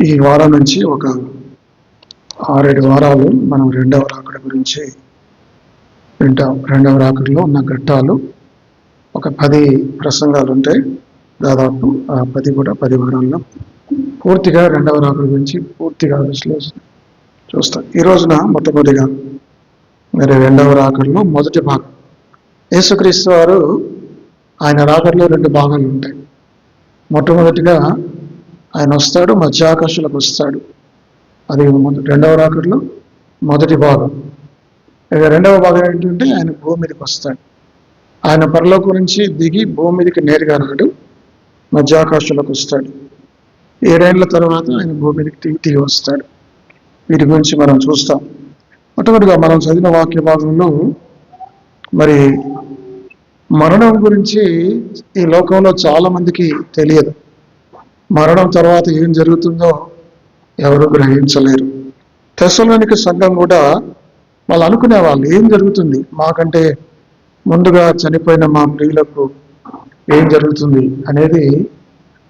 ఈ వారం నుంచి ఒక 6-7 వారాలు మనం రెండవ రాకడ గురించి వింటాం. రెండవ రాకడలో ఉన్న ఘట్టాలు ఒక 10 ప్రసంగాలు ఉంటాయి. దాదాపు ఆ 10 కూడా 10 వారాల్లో పూర్తిగా రెండవ రాకడ గురించి పూర్తిగా విశ్లేషణ చూస్తాం. ఈ రోజున మొట్టమొదటిగా మరి రెండవ రాకడలో మొదటి భాగం. యేసుక్రీస్తు వారు ఆయన రాకడలో 2 భాగాలు ఉంటాయి. మొట్టమొదటిగా ఆయన వస్తాడు, మధ్యాకాశంలోకి వస్తాడు. అది రెండవ రాకడలో మొదటి భాగం. ఇక రెండవ భాగం ఏంటంటే ఆయన భూమి మీదకి వస్తాడు. ఆయన పరలోకం నుంచి దిగి భూమి మీదకి నేరుగా రాడు, మధ్యాకాశంలోకి వస్తాడు. 7 ఏళ్ల తర్వాత ఆయన భూమి మీదకి తిరిగి వస్తాడు. వీటి గురించి మనం చూస్తాం. మొట్టమొదటిగా మనం చదివిన వాక్య భాగంలో మరి మరణం గురించి ఈ లోకంలో చాలా మందికి తెలియదు. మరణం తర్వాత ఏం జరుగుతుందో ఎవరు గ్రహించలేరు. తెస్సలోనిక సంఘం కూడా వాళ్ళు అనుకునేవాళ్ళు ఏం జరుగుతుంది, మాకంటే ముందుగా చనిపోయిన మా ప్రియులకు ఏం జరుగుతుంది అనేది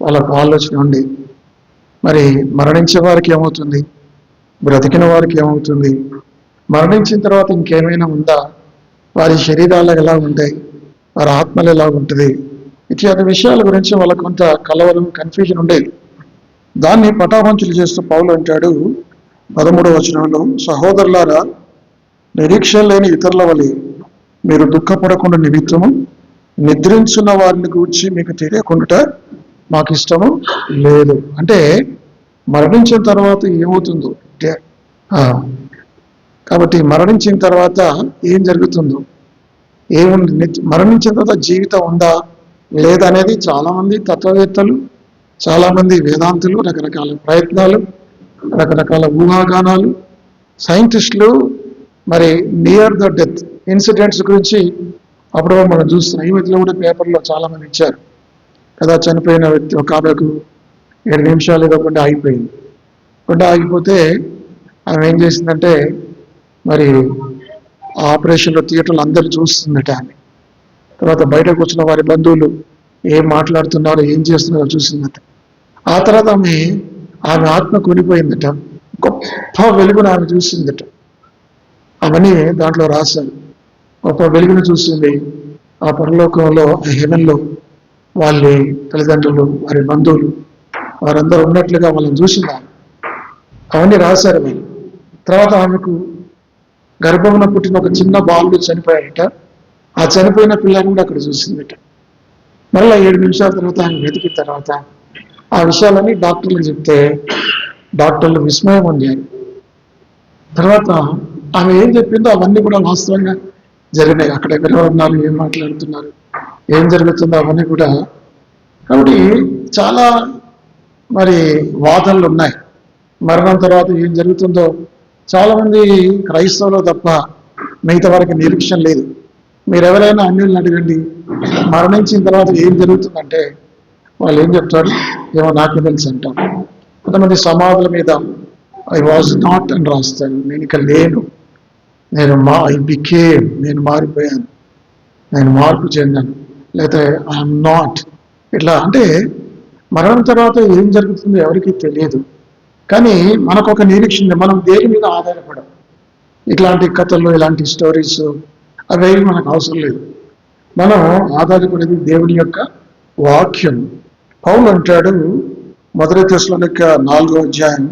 వాళ్ళకు ఆలోచన ఉంది. మరి మరణించే వారికి ఏమవుతుంది, బ్రతికిన వారికి ఏమవుతుంది, మరణించిన తర్వాత ఇంకేమైనా ఉందా, వారి శరీరాలు ఎలా ఉంటాయి, వారి ఆత్మలు ఎలా ఉంటుంది, ఇత్యాది విషయాల గురించి వాళ్ళకు కొంత కలవరం, కన్ఫ్యూజన్ ఉండేది. దాన్ని పటాపంచులు చేస్తూ పౌలు అంటాడు 13వ వచనంలో, సహోదరులారా, నిరీక్ష లేని ఇతరుల వలె మీరు దుఃఖపడకుండా నిమిత్తము నిద్రించున్న వారిని గూర్చి మీకు తెలియకుండా మాకు ఇష్టము లేదు. అంటే మరణించిన తర్వాత ఏమవుతుందో, కాబట్టి మరణించిన తర్వాత ఏం జరుగుతుందో, ఏముంది, మరణించిన తర్వాత జీవితం ఉందా లేదనేది చాలామంది తత్వవేత్తలు, చాలామంది వేదాంతులు, రకరకాల ప్రయత్నాలు, రకరకాల ఊహాగానాలు, సైంటిస్టులు మరి నియర్ ద డెత్ ఇన్సిడెంట్స్ గురించి అప్పుడు మనం చూస్తున్నాం. ఈ మధ్యలో కూడా పేపర్లో చాలామంది ఇచ్చారు కదా, చనిపోయిన వ్యక్తి ఒక ఆమెకు 7 నిమిషాలు ఇవ్వకుండా ఆగిపోయింది. కొండ ఆగిపోతే ఆమె ఏం చేసిందంటే మరి ఆపరేషన్లో థియేటర్లు అందరూ చూస్తుందట ఆమె. తర్వాత బయటకు వచ్చిన వారి బంధువులు ఏం మాట్లాడుతున్నారో, ఏం చేస్తున్నారో చూసిందట. ఆ తర్వాత ఆమె ఆత్మ కొనిపోయిందట. గొప్ప వెలుగును ఆమె చూసిందట. అవన్నీ దాంట్లో రాశారు. గొప్ప వెలుగును చూసింది. ఆ పరలోకంలో, ఆ హెవెన్లో వాళ్ళ తల్లిదండ్రులు, వారి బంధువులు, వారందరూ ఉన్నట్లుగా వాళ్ళని చూసినారు. అవన్నీ రాశారు వాళ్ళు. తర్వాత ఆమెకు గర్భమున పుట్టిన ఒక చిన్న బాలుడు చనిపోయాడట. ఆ చనిపోయిన పిల్లని కూడా అక్కడ చూసిందట. మళ్ళీ 7 నిమిషాల తర్వాత ఆయన వెతికిన తర్వాత ఆ విషయాలన్నీ డాక్టర్లకు చెప్తే డాక్టర్లు విస్మయం పొందారు. తర్వాత ఆమె ఏం చెప్పిందో అవన్నీ కూడా వాస్తవంగా జరిగినాయి. అక్కడ ఎవరెవరు ఉన్నారు, ఏం మాట్లాడుతున్నారు, ఏం జరుగుతుందో అవన్నీ కూడా. కాబట్టి చాలా మరి వాదనలు ఉన్నాయి. మరణం తర్వాత ఏం జరుగుతుందో చాలామంది క్రైస్తవులు తప్ప మిగతా వారికి నిరీక్షణ లేదు. మీరు ఎవరైనా అన్యుల్ని అడగండి, మరణించిన తర్వాత ఏం జరుగుతుందంటే వాళ్ళు ఏం చెప్తారు, ఏమో నాకే తెలుసు అంటారు. కొంతమంది సమాధుల మీద ఐ వాజ్ నాట్ అని రాస్తాను, నేను ఇక లేను, నేను మారిపోయాను, నేను మార్పు చెందాను, లేకపోతే ఐఎమ్ నాట్, ఇట్లా. అంటే మరణం తర్వాత ఏం జరుగుతుందో ఎవరికీ తెలియదు. కానీ మనకు ఒక నిరీక్షణ, మనం దేని మీద ఆధారపడం. ఇట్లాంటి కథలు, ఇలాంటి స్టోరీస్ అవేవి మనకు అవసరం లేదు. మనం ఆధారపడేది దేవుని యొక్క వాక్యం. పౌలు అంటాడు 1 తెస్సలోనిక 4వ అధ్యాయం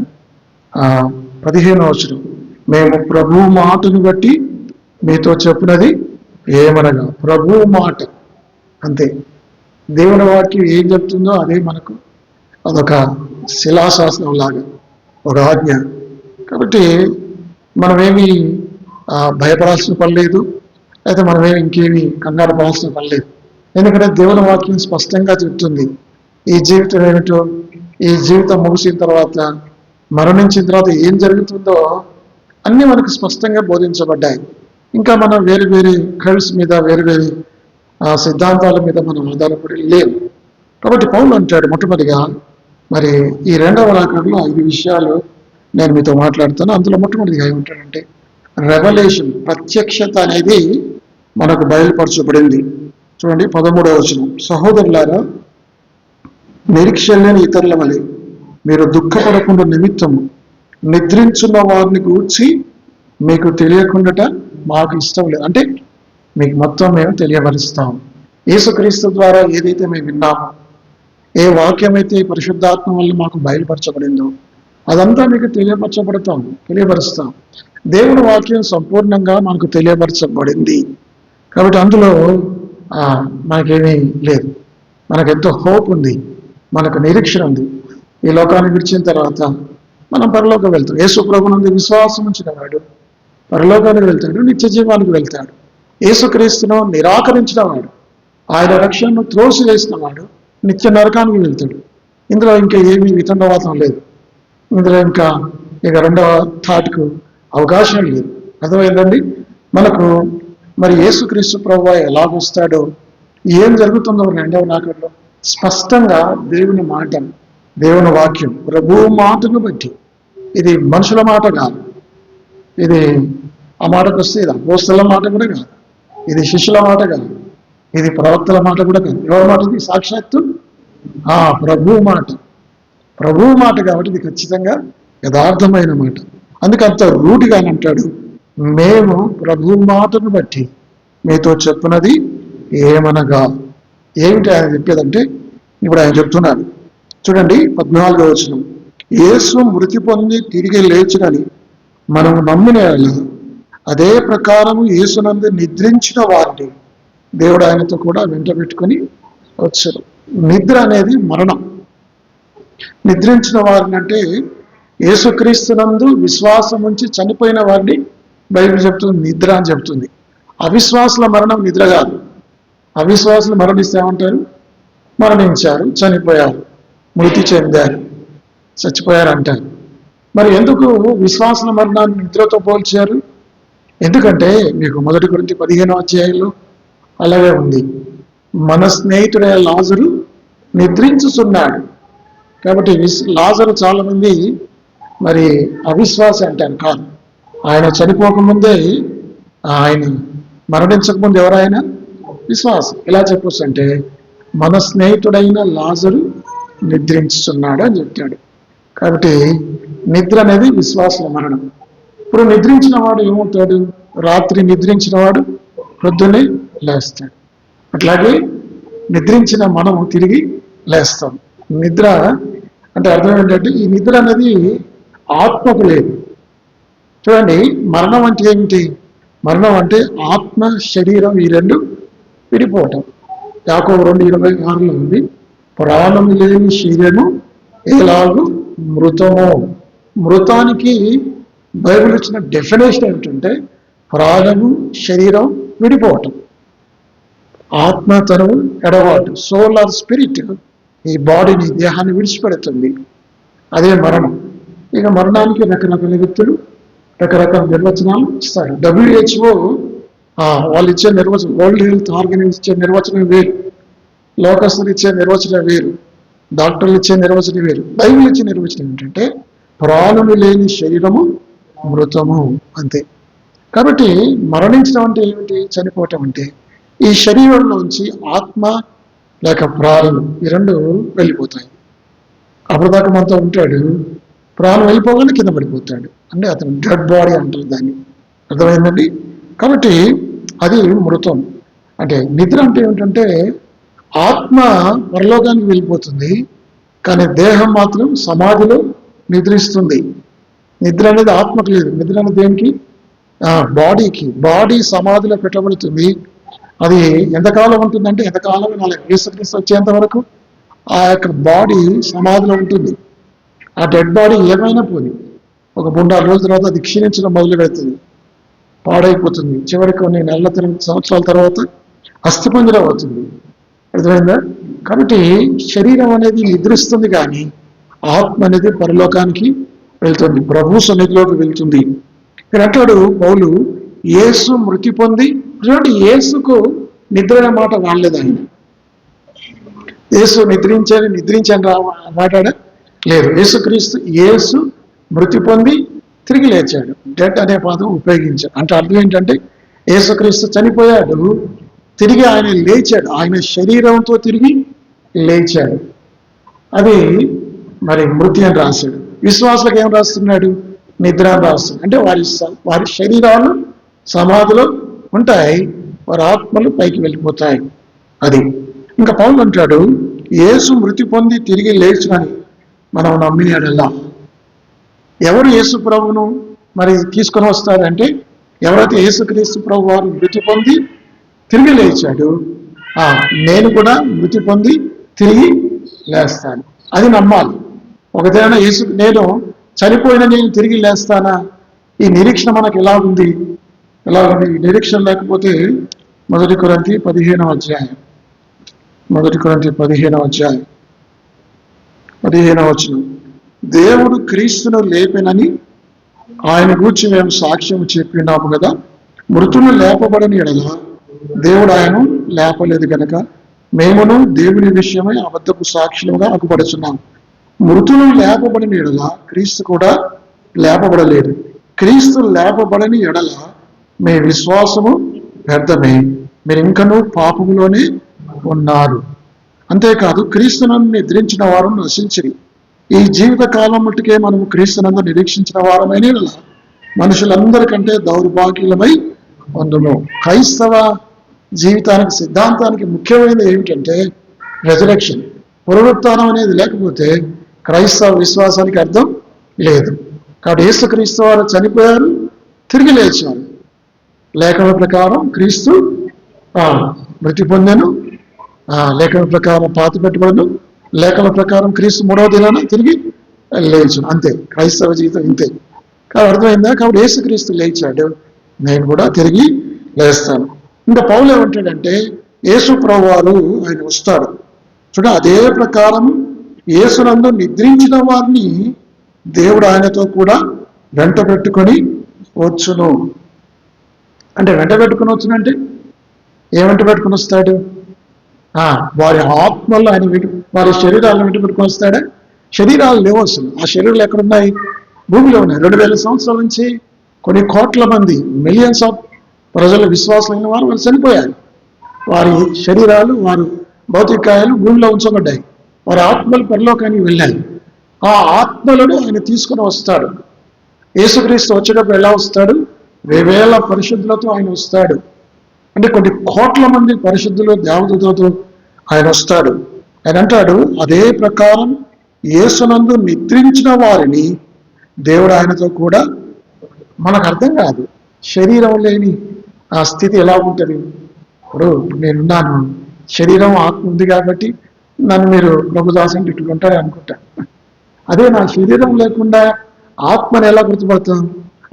15వ వచనం, మేము ప్రభువు మాటను బట్టి మీతో చెప్పినది ఏమనగా, ప్రభువు మాట అంతే. దేవుని వాక్యం ఏం చెప్తుందో అదే మనకు అదొక శిలాశాసనం లాగా, ఒక ఆజ్ఞ. కాబట్టి మనమేమి భయపడాల్సిన పని లేదు, అయితే మనమేమి ఇంకేమి కంగారు పడాల్సిన పని లేదు. ఎందుకంటే దేవుని వాక్యం స్పష్టంగా చెప్తుంది ఈ జీవితం ఏమిటో, ఈ జీవితం ముగిసిన తర్వాత, మరణించిన తర్వాత ఏం జరుగుతుందో అన్నీ మనకు స్పష్టంగా బోధించబడ్డాయి. ఇంకా మనం వేరు వేరే కల్స్ మీద, వేరు వేరే సిద్ధాంతాల మీద మనం ఆధారపడి లేవు. కాబట్టి పౌలు అంటాడు మొట్టమొదటిగా మరి ఈ రెండవ రాకడలో 5 విషయాలు నేను మీతో మాట్లాడుతాను. అందులో మొట్టమొదటిగా ఏమంటాడంటే రెవల్యూషన్, ప్రత్యక్షత అనేది మనకు బయలుపరచబడింది. చూడండి 13వ వచనం, సహోదరులారా, నిరీక్ష లేని ఇతరుల వలె మీరు దుఃఖపడకుండా నిమిత్తము నిద్రించున్న వారిని గూర్చి మీకు తెలియకుండా మాకు ఇష్టం లేదు. అంటే మీకు మొత్తం మేము తెలియపరుస్తాం. యేసుక్రీస్తు ద్వారా ఏదైతే మేము విన్నామో, ఏ వాక్యం అయితే పరిశుద్ధాత్మ వల్ల మాకు బయలుపరచబడిందో అదంతా మీకు తెలియపరుస్తాం. దేవుని వాక్యం సంపూర్ణంగా మనకు తెలియపరచబడింది. కాబట్టి అందులో మనకేమీ లేదు. మనకెంతో హోప్ ఉంది, మనకు నిరీక్షణ ఉంది. ఈ లోకాన్ని విడిచిన తర్వాత మనం పరలోకం వెళ్తాం. యేసు ప్రభునందు విశ్వాసం ఉంచిన వాడు పరలోకానికి వెళ్తాడు, నిత్య జీవానికి వెళ్తాడు. యేసుక్రీస్తును నిరాకరించిన వాడు, ఆయన రక్షణను త్రోసివేసిన వాడు నిత్య నరకానికి వెళ్తాడు. ఇందులో ఇంకా ఏమీ వితండవాతం లేదు. ఇందులో ఇక రెండవ థాట్కు అవకాశం లేదు. అర్థమైందండి? మనకు మరి యేసుక్రీస్తు ప్రభువు ఎలాగొస్తాడో, ఏం జరుగుతుందో రెండవ రాకడలో స్పష్టంగా దేవుని మాట, దేవుని వాక్యం, ప్రభువు మాటను బట్టి, ఇది మనుషుల మాట కాదు, ఇది ఆ మాటకు వస్తే ఇది అపోస్తల మాట కూడా కాదు, ఇది శిష్యుల మాట కాదు, ఇది ప్రవక్తల మాట కూడా కాదు. ఎవరి మాట? ఇది సాక్షాత్తు ప్రభువు మాట. ప్రభువు మాట కాబట్టి ఇది ఖచ్చితంగా యథార్థమైన మాట. అందుకే అంత రూఢిగా అంటాడు, మేము ప్రభు మాటను బట్టి మీతో చెప్పున్నది ఏమనగా. ఏమిటి ఆయన చెప్పేదంటే, ఇప్పుడు ఆయన చెప్తున్నాడు చూడండి, 14వ వచనం. యేసు మృతి పొంది తిరిగి లేచునని మనం నమ్మిన అదే ప్రకారము యేసునందు నిద్రించిన వారిని దేవుడు ఆయనతో కూడా వెంట పెట్టుకుని వచ్చారు. నిద్ర అనేది మరణం. నిద్రించిన వారిని అంటే యేసుక్రీస్తునందు విశ్వాసం ఉంచి చనిపోయిన వారిని బైబిల్ చెప్తుంది నిద్ర అని చెప్తుంది. అవిశ్వాసుల మరణం నిద్ర కాదు. అవిశ్వాసులు మరణిస్తే ఏమంటారు? మరణించారు, చనిపోయారు, మృతి చెందారు, చచ్చిపోయారు అంటారు. మరి ఎందుకు విశ్వాసుల మరణాన్ని నిద్రతో పోల్చారు? ఎందుకంటే మీకు 1 కొరింథీ 15వ అధ్యాయంలో అలాగే ఉంది. మన స్నేహితుడైన లాజరు నిద్రించుచున్నాడు. కాబట్టి లాజరు చాలా మంది మరి అవిశ్వాసి అంటారు. కాదు, ఆయన చనిపోకముందే, ఆయన మరణించకముందు ఎవరైన విశ్వాసం. ఎలా చెప్పొచ్చు అంటే, మన స్నేహితుడైన లాజరు నిద్రించుచున్నాడు అని చెప్తాడు. కాబట్టి నిద్ర అనేది విశ్వాసుల మరణం. ఇప్పుడు నిద్రించిన వాడు ఏమవుతాడు? రాత్రి నిద్రించిన వాడు పొద్దున్నే లేస్తాడు. అట్లాగే నిద్రించిన మనము తిరిగి లేస్తాం. నిద్ర అంటే అర్థం ఏంటంటే, ఈ నిద్ర అనేది ఆత్మకు లేదు. చూడండి, మరణం అంటే ఏమిటి? మరణం అంటే ఆత్మ శరీరం ఈ రెండు విడిపోవటం. యాకోబు 2:26లో ఉంది, ప్రాణము లేని శరీరము ఎలాగూ మృతము. మృతానికి బైబిల్ ఇచ్చిన డెఫినేషన్ ఏమిటంటే, ప్రాణము శరీరం విడిపోవటం, ఆత్మ తనువు ఎడబాటు, సోల్ ఆర్ స్పిరిట్ ఈ బాడీని, దేహాన్ని విడిచిపెడుతుంది. అదే మరణం. ఇక మరణానికి రకరకాల వ్యక్తులు రకరకాల నిర్వచనాలు ఇస్తారు. WHO వాళ్ళు ఇచ్చే నిర్వచనం, వరల్డ్ హెల్త్ ఆర్గనైజేషన్ ఇచ్చే నిర్వచనం వేరు, లోకస్తులు ఇచ్చే నిర్వచనం వేరు, డాక్టర్లు ఇచ్చే నిర్వచనం వేరు. బైబిల్ ఇచ్చే నిర్వచనం ఏంటంటే, ప్రాణము లేని శరీరము మృతము, అంతే. కాబట్టి మరణించడం అంటే ఏమిటి? చనిపోవటం అంటే ఈ శరీరంలోంచి ఆత్మ లేక ప్రాణం ఈ రెండు వెళ్ళిపోతాయి. అప్పటిదాకా మనతో ఉంటాడు, ప్రాణం వెళ్ళిపోగానే కింద పడిపోతాడు. అంటే అతను డెడ్ బాడీ అంటారు దాన్ని. అర్థమైందండి? కాబట్టి అది మృతం. అంటే నిద్ర అంటే ఏమిటంటే, ఆత్మ పరలోకానికి వెళ్ళిపోతుంది, కానీ దేహం మాత్రం సమాధిలో నిద్రిస్తుంది. నిద్ర అనేది ఆత్మకు లేదు. నిద్ర అనేది దేనికి? బాడీకి. బాడీ సమాధిలో పెట్టబడుతుంది. అది ఎంతకాలం ఉంటుందంటే, ఎంతకాలం యేసుక్రీస్తు వచ్చేంత వరకు ఆ యొక్క బాడీ సమాధిలో ఉంటుంది. ఆ డెడ్ బాడీ ఏమైనా పోని ఒక 3-6 రోజుల తర్వాత అది క్షీణించడం మొదలు పెడుతుంది, పాడైపోతుంది. చివరికి కొన్ని నెలల సంవత్సరాల తర్వాత అస్థిపంజరం అవుతుంది. అర్థమైందా? కాబట్టి శరీరం అనేది నిద్రిస్తుంది, కానీ ఆత్మ అనేది పరలోకానికి వెళ్తుంది, ప్రభు సన్నిధిలోకి వెళ్తుంది. ఇక్కడ అంటాడు పౌలు, యేసు మృతి పొంది. చూడండి, యేసుకు నిద్ర అనే మాట వాడలేదు ఆయన. యేసు నిద్రించాను మాట్లాడా లేదు. యేసుక్రీస్తు యేసు మృతి పొంది తిరిగి లేచాడు. డెడ్ అనే పదం ఉపయోగించాడు. అంటే అర్థం ఏంటంటే, యేసుక్రీస్తు చనిపోయాడు, తిరిగి ఆయన లేచాడు, ఆయన శరీరంతో తిరిగి లేచాడు. అది మరి మృతి అని రాశాడు. విశ్వాసులకు ఏం రాస్తున్నాడు? నిద్ర అని రాస్తున్నాడు. అంటే వారి శరీరాలు సమాధిలో ఉంటాయి, వారి ఆత్మలు పైకి వెళ్ళిపోతాయి. అది ఇంకా పౌలు అంటాడు, యేసు మృతి పొంది తిరిగి లేచునని మనం నమ్మినాడల్లా. ఎవరు యేసు ప్రభువును మరి తీసుకొని వస్తారంటే, ఎవరైతే యేసుక్రీస్తు ప్రభు వారు మృతి పొంది తిరిగి లేచాడు, నేను కూడా మృతి పొంది తిరిగి లేస్తాను, అది నమ్మాలి. ఒకవేళ నేను చనిపోయిన నేను తిరిగి లేస్తానా, ఈ నిరీక్షణ మనకు ఎలా ఉంది? ఈ నిరీక్షణ లేకపోతే 1 కొరింథీ 15వ అధ్యాయం 15వ వచనం, దేవుడు క్రీస్తును లేపెనని ఆయన గూర్చి మేము సాక్ష్యం చెప్పినాము కదా, మృతులు లేపబడని ఎడల దేవుడు ఆయన లేపలేదు గనక మేమును దేవుని విషయమై అబద్ధపు సాక్ష్యముగా అగుపడుచున్నాము. మృతులు లేపబడిన ఎడల క్రీస్తు కూడా లేపబడలేదు. క్రీస్తు లేపబడని ఎడల మీ విశ్వాసము వ్యర్థమే, మీరు ఇంకనూ పాపములోనే ఉన్నారు. అంతేకాదు, క్రీస్తునందు నిద్రించిన వారు నశించిరి. ఈ జీవిత కాలం మట్టుకే మనము క్రీస్తునందు నిరీక్షించిన వారమైన మనుషులందరికంటే దౌర్భాగ్యులమై అందులో. క్రైస్తవ జీవితానికి సిద్ధాంతానికి ముఖ్యమైనది ఏమిటంటే రెజరెక్షన్, పునరుత్థానం అనేది లేకపోతే క్రైస్తవ విశ్వాసానికి అర్థం లేదు. కాబట్టి యేసుక్రీస్తు వారు చనిపోయారు, తిరిగి లేచారు. లేఖన ప్రకారం క్రీస్తు మృతి పొందాను, లేఖన ప్రకారం పాతి పెట్టబడను, లేఖన ప్రకారం క్రీస్తు 3వ దినాన తిరిగి లేచాను. అంతే క్రైస్తవ జీవితం ఇంతే. కాబట్టి అర్థమైందా? కాబట్టి యేసుక్రీస్తు లేచాడు, నేను కూడా తిరిగి లేస్తాను. ఇంకా పౌలు ఏమంటాడంటే, యేసు ప్రభు వారు ఆయన వస్తాడు చూడ, అదే ప్రకారం యేసునందు నిద్రించిన వారిని దేవుడు ఆయనతో కూడా వెంట పెట్టుకొని వచ్చును. అంటే వెంట పెట్టుకుని వచ్చునంటే ఏమంట పెట్టుకుని వస్తాడు? వారి ఆత్మల్లో ఆయన వారి శరీరాలను వెంట పెట్టుకుని వస్తాడా? శరీరాలు లేవు అసలు. ఆ శరీరాలు ఎక్కడున్నాయి? భూమిలో ఉన్నాయి. 2000 సంవత్సరాల నుంచి కొన్ని కోట్ల మంది, మిలియన్స్ ఆఫ్ ప్రజల విశ్వాసమైన వారు చనిపోయారు. వారి శరీరాలు, వారి భౌతికాయాలు భూమిలో ఉంచబడ్డాయి. వారి ఆత్మలు పరలోకానికి వెళ్ళాయి. ఆ ఆత్మలను ఆయన తీసుకుని వస్తాడు. యేసుక్రీస్తు వచ్చేటప్పుడు ఎలా వస్తాడు? 1000 పరిశుద్ధులతో ఆయన వస్తాడు. అంటే కొన్ని కోట్ల మంది పరిశుద్ధులు దేవదూతలతో ఆయన వస్తాడు. ఆయన అంటాడు, అదే ప్రకారం యేసునందు నిద్రించిన వారిని దేవుడు ఆయనతో కూడా. మనకు అర్థం కాదు శరీరం లేని ఆ స్థితి ఎలా ఉంటుంది. ఇప్పుడు నేనున్నాను, శరీరం ఆత్మ ఉంది కాబట్టి నన్ను మీరు ప్రభుదాసుని ఇట్టుకుంటారే అనుకుంటా. అదే నా శరీరం లేకుండా ఆత్మని ఎలా గుర్తుపడతాం?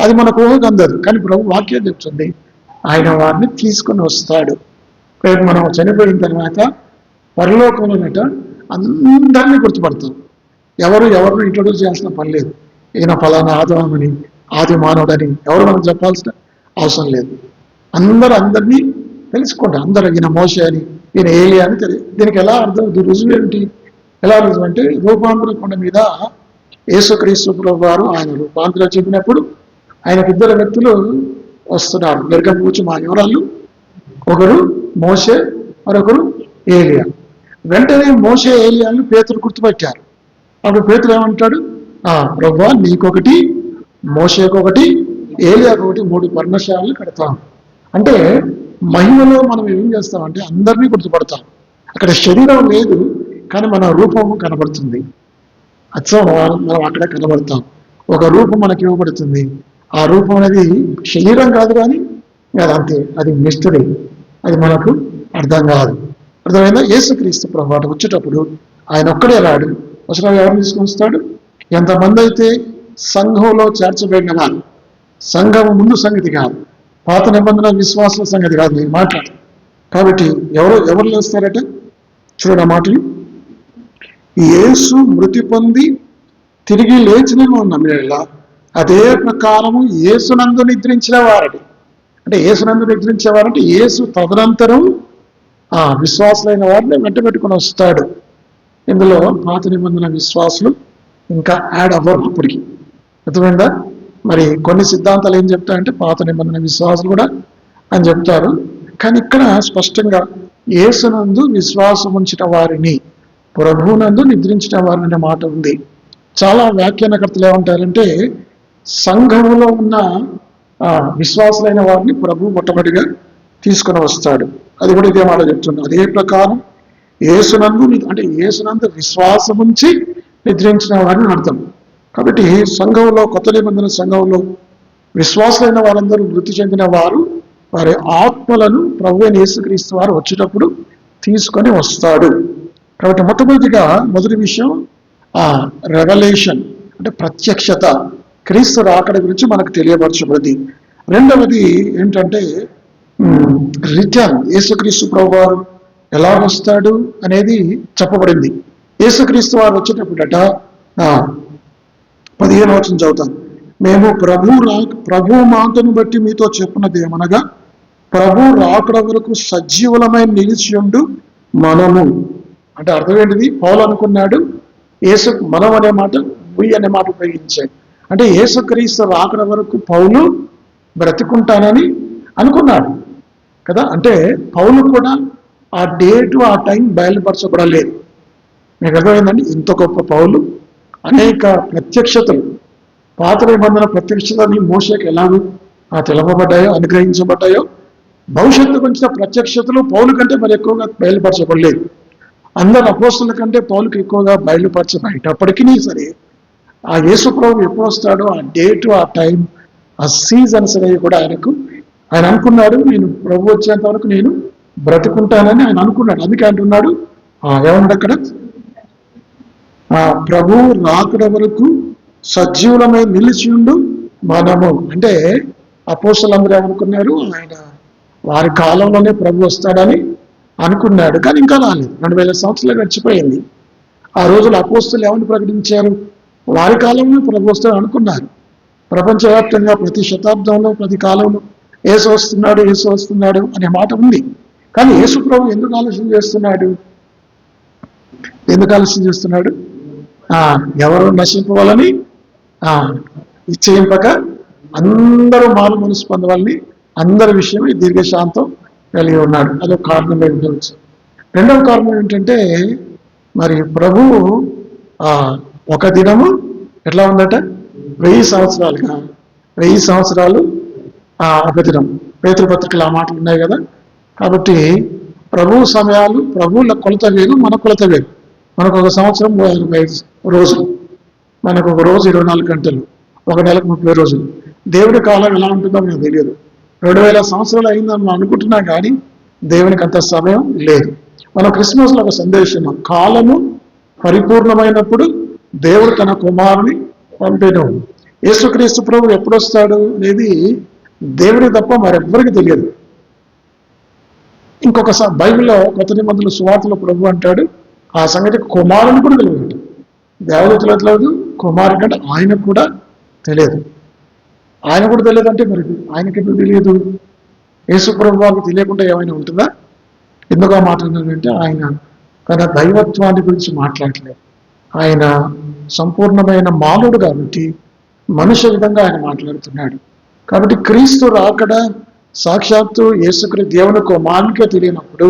అది మనకు అందదు. కానీ ప్రభు వాక్యం చెప్తుంది, ఆయన వారిని తీసుకొని వస్తాడు. రేపు మనం చనిపోయిన తర్వాత పరలోకంలోనట అందరినీ గుర్తుపడతాం. ఎవరిని ఇంట్రొడ్యూస్ చేయాల్సిన పని లేదు. ఈయన ఫలానా ఆదామని, ఆది మానవుడని ఎవరు మనం చెప్పాల్సిన అవసరం లేదు. అందరినీ తెలుసుకుంటారు. అందరూ ఈయన మోషే అని, ఈయన ఏలియా అని తెలియదు. దీనికి ఎలా అర్థం? రుజువు ఏమిటి? ఎలా రుజువు అంటే, రూపాంతర కొండ మీద యేసుక్రీస్తు ప్రభు వారు ఆయన రూపాంతరం చెప్పినప్పుడు ఆయనకు 2 వ్యక్తులు వస్తున్నారు. మెరుగం కూర్చు మా వివరాలు, ఒకరు మోషే, మరొకరు ఏలియా. వెంటనే మోషే ఏలియాను పేతురు గుర్తుపెట్టారు. అప్పుడు పేతురు ఏమంటాడు? ప్రభువా, నీకొకటి, మోషేకొకటి, ఏలియాకొకటి 3 పర్ణశాలలు కడతాం. అంటే మహిమలో మనం ఏం చేస్తామంటే అందరినీ గుర్తుపడతాం. అక్కడ శరీరం లేదు, కానీ మన రూపం కనబడుతుంది. అచ్చం మనం అక్కడ కనబడతాం. ఒక రూపం మనకి ఇవ్వబడుతుంది. ఆ రూపం అనేది శరీరం కాదు, కానీ అంతే, అది మిస్టరీ, అది మనకు అర్థం కాదు. అర్థమైందా? యేసుక్రీస్తు ప్రభు వచ్చేటప్పుడు ఆయన ఒక్కడే రాడు. అసలు ఎవరిని తీసుకొని వస్తాడు? ఎంతమంది అయితే సంఘంలో చేర్చబడిన వారు, సంఘం ముందు సంగతి కాదు, పాత నిబంధన విశ్వాసాల సంగతి కాదు నేను మాట్లాడు. కాబట్టి ఎవరు లేస్తారట? చూడ మాటలు, యేసు మృతి పొంది తిరిగి లేచిన నమ్మినలా అదే ప్రకారము యేసునందు నిద్రించిన వారని. అంటే యేసునందు నిద్రించే వారంటే యేసు తదనంతరం విశ్వాసులైన వారిని వెంట పెట్టుకుని వస్తాడు. ఇందులో పాత నిబంధన విశ్వాసులు ఇంకా యాడ్ అవ్వరు అప్పటికి. అర్థమైందా? మరి కొన్ని సిద్ధాంతాలు ఏం చెప్తాయంటే పాత నిబంధన విశ్వాసులు కూడా అని చెప్తారు. కానీ ఇక్కడ స్పష్టంగా యేసునందు విశ్వాసం ఉంచిన వారిని, ప్రభువునందు నిద్రించిన వారిని అనే మాట ఉంది. చాలా వ్యాఖ్యానకర్తలు ఏమంటారంటే సంఘములో ఉన్న విశ్వాసులైన వారిని ప్రభు మొట్టమొదటిగా తీసుకుని వస్తాడు. అది కూడా ఇదే మాట చెప్తున్నాడు. అదే ప్రకారం యేసునందు అంటే యేసునందు విశ్వాసం ఉంచి నిద్రించిన వారిని అర్థం. కాబట్టి సంఘంలో, కొత్త నిబంధన సంఘంలో విశ్వాసులైన వారందరూ మృతి చెందిన వారు వారి ఆత్మలను ప్రభు అయిన యేసుక్రీస్తు వారు వచ్చేటప్పుడు తీసుకొని వస్తాడు. కాబట్టి మొదటి విషయం రెవల్యూషన్ అంటే ప్రత్యక్షత, క్రీస్తు రాకడ గురించి మనకు తెలియపరచబడింది. రెండవది ఏంటంటే రిటర్న్, యేసుక్రీస్తు ప్రభు వారు ఎలా వస్తాడు అనేది చెప్పబడింది. యేసుక్రీస్తు వారు వచ్చేటప్పుడట 15వ వచనం చదువుతాం. మేము ప్రభు మాటను బట్టి మీతో చెప్పున్నది ఏమనగా, ప్రభు రాకడ వరకు సజీవులమైన నిలిచియుండు మనము. అంటే అర్థం ఏంటిది? పౌలు అనుకున్నాడు యేసు, మనం అనే మాట అనే మాట ఉపయోగించాడు. అంటే యేసుక్రీస్తు రాకడ వరకు పౌలు బ్రతికుంటానని అనుకున్నాడు కదా. అంటే పౌలు కూడా ఆ డేటు, ఆ టైం బయలుపరచబడలేదు. మీకు అర్థమైందండి? ఇంత గొప్ప పౌలు అనేక ప్రత్యక్షతలు, పాత నిబంధన ప్రత్యక్షతని మోషేకి ఎలాగో తెలపబడ్డాయో, అనుగ్రహించబడ్డాయో, భవిష్యత్తు గురించిన ప్రత్యక్షతలు పౌలు కంటే మరి ఎక్కువగా బయలుపరచబడలేదు. అందరు అపోస్తుల కంటే పౌలుకి ఎక్కువగా బయలుపరచబడేటప్పటికీ సరే ఆ యేసు ప్రభు ఎప్పుడు వస్తాడో ఆ డేటు, ఆ టైం, ఆ సీజన్స్ అనేవి కూడా ఆయన అనుకున్నాడు. నేను ప్రభు వచ్చేంత వరకు నేను బ్రతుకుంటానని ఆయన అనుకున్నాడు. అందుకే అంటున్నాడు ఏముంది అక్కడ, ప్రభు రాకడ వరకు సజీవులమై నిలిచియుండు మనము. అంటే అపోస్తలులందరూ ఏమనుకున్నారు? ఆయన వారి కాలంలోనే ప్రభు వస్తాడని అనుకున్నాడు, కానీ ఇంకా రాలేదు. 2000 సంవత్సరాలు గడిచిపోయింది. ఆ రోజులు అపోస్తలు ఏమని ప్రకటించారు? వారి కాలంలో ప్రభు వస్తాడు అనుకున్నారు. ప్రపంచవ్యాప్తంగా ప్రతి శతాబ్దంలో, ప్రతి కాలంలో యేసు వస్తున్నాడు అనే మాట ఉంది. కానీ యేసు ప్రభు ఎందుకు ఆలోచన చేస్తున్నాడు? ఎవరు నశింపవాలని ఇచ్చేయింపక అందరూ మారు మనసు పొందవాలని అందరి విషయమై దీర్ఘశాంతం కలిగి ఉన్నాడు. అదొక కారణం ఉండవచ్చు. రెండవ కారణం ఏంటంటే మరి ప్రభువు ఒక దినము ఎట్లా ఉందట? 1000 సంవత్సరాలుగా 1000 సంవత్సరాలు ఒక దినం. పేతురుపత్రికలు ఆ మాటలు ఉన్నాయి కదా. కాబట్టి ప్రభువు సమయాలు, ప్రభువుల కొలత వేరు, మన కొలత వేరు. మనకు ఒక సంవత్సరం 45 రోజులు, మనకు ఒక రోజు 24 గంటలు, ఒక నెలకు 30 రోజులు. దేవుడి కాలం ఎలా ఉంటుందో మనకు తెలియదు. 2000 సంవత్సరాలు అయిందని మనం అనుకుంటున్నా కానీ దేవునికి అంత సమయం లేదు. మన క్రిస్మస్లో ఒక సందేశం, కాలము పరిపూర్ణమైనప్పుడు దేవుడు తన కుమారుని పంపెను. యేసుక్రీస్తు ప్రభు ఎప్పుడు వస్తాడు అనేది దేవుడికి తప్ప మరెవ్వరికి తెలియదు. ఇంకొకసారి బైబిల్లో కొత్త నిబంధనల సువార్తలో ప్రభు అంటాడు ఆ సంగతి కుమారుని కూడా తెలియదు. దేవదూతలకు తెలియదు, కుమారుని కంటే ఆయనకు కూడా తెలియదు. ఆయన కూడా తెలియదు అంటే మరి ఆయనకి ఎందుకు తెలియదు? యేసు ప్రభు వారికి తెలియకుండా ఏమైనా ఉంటుందా? ఎందుకు మాట్లాడినాడంటే ఆయన తన దైవత్వాన్ని గురించి మాట్లాడలేదు. ఆయన సంపూర్ణమైన మానవుడు కాబట్టి మనుష్య విధంగా ఆయన మాట్లాడుతున్నాడు. కాబట్టి క్రీస్తు రాకడ సాక్షాత్తు యేసుక్రీస్తు దేవుని కుమారునికే తెలియనప్పుడు,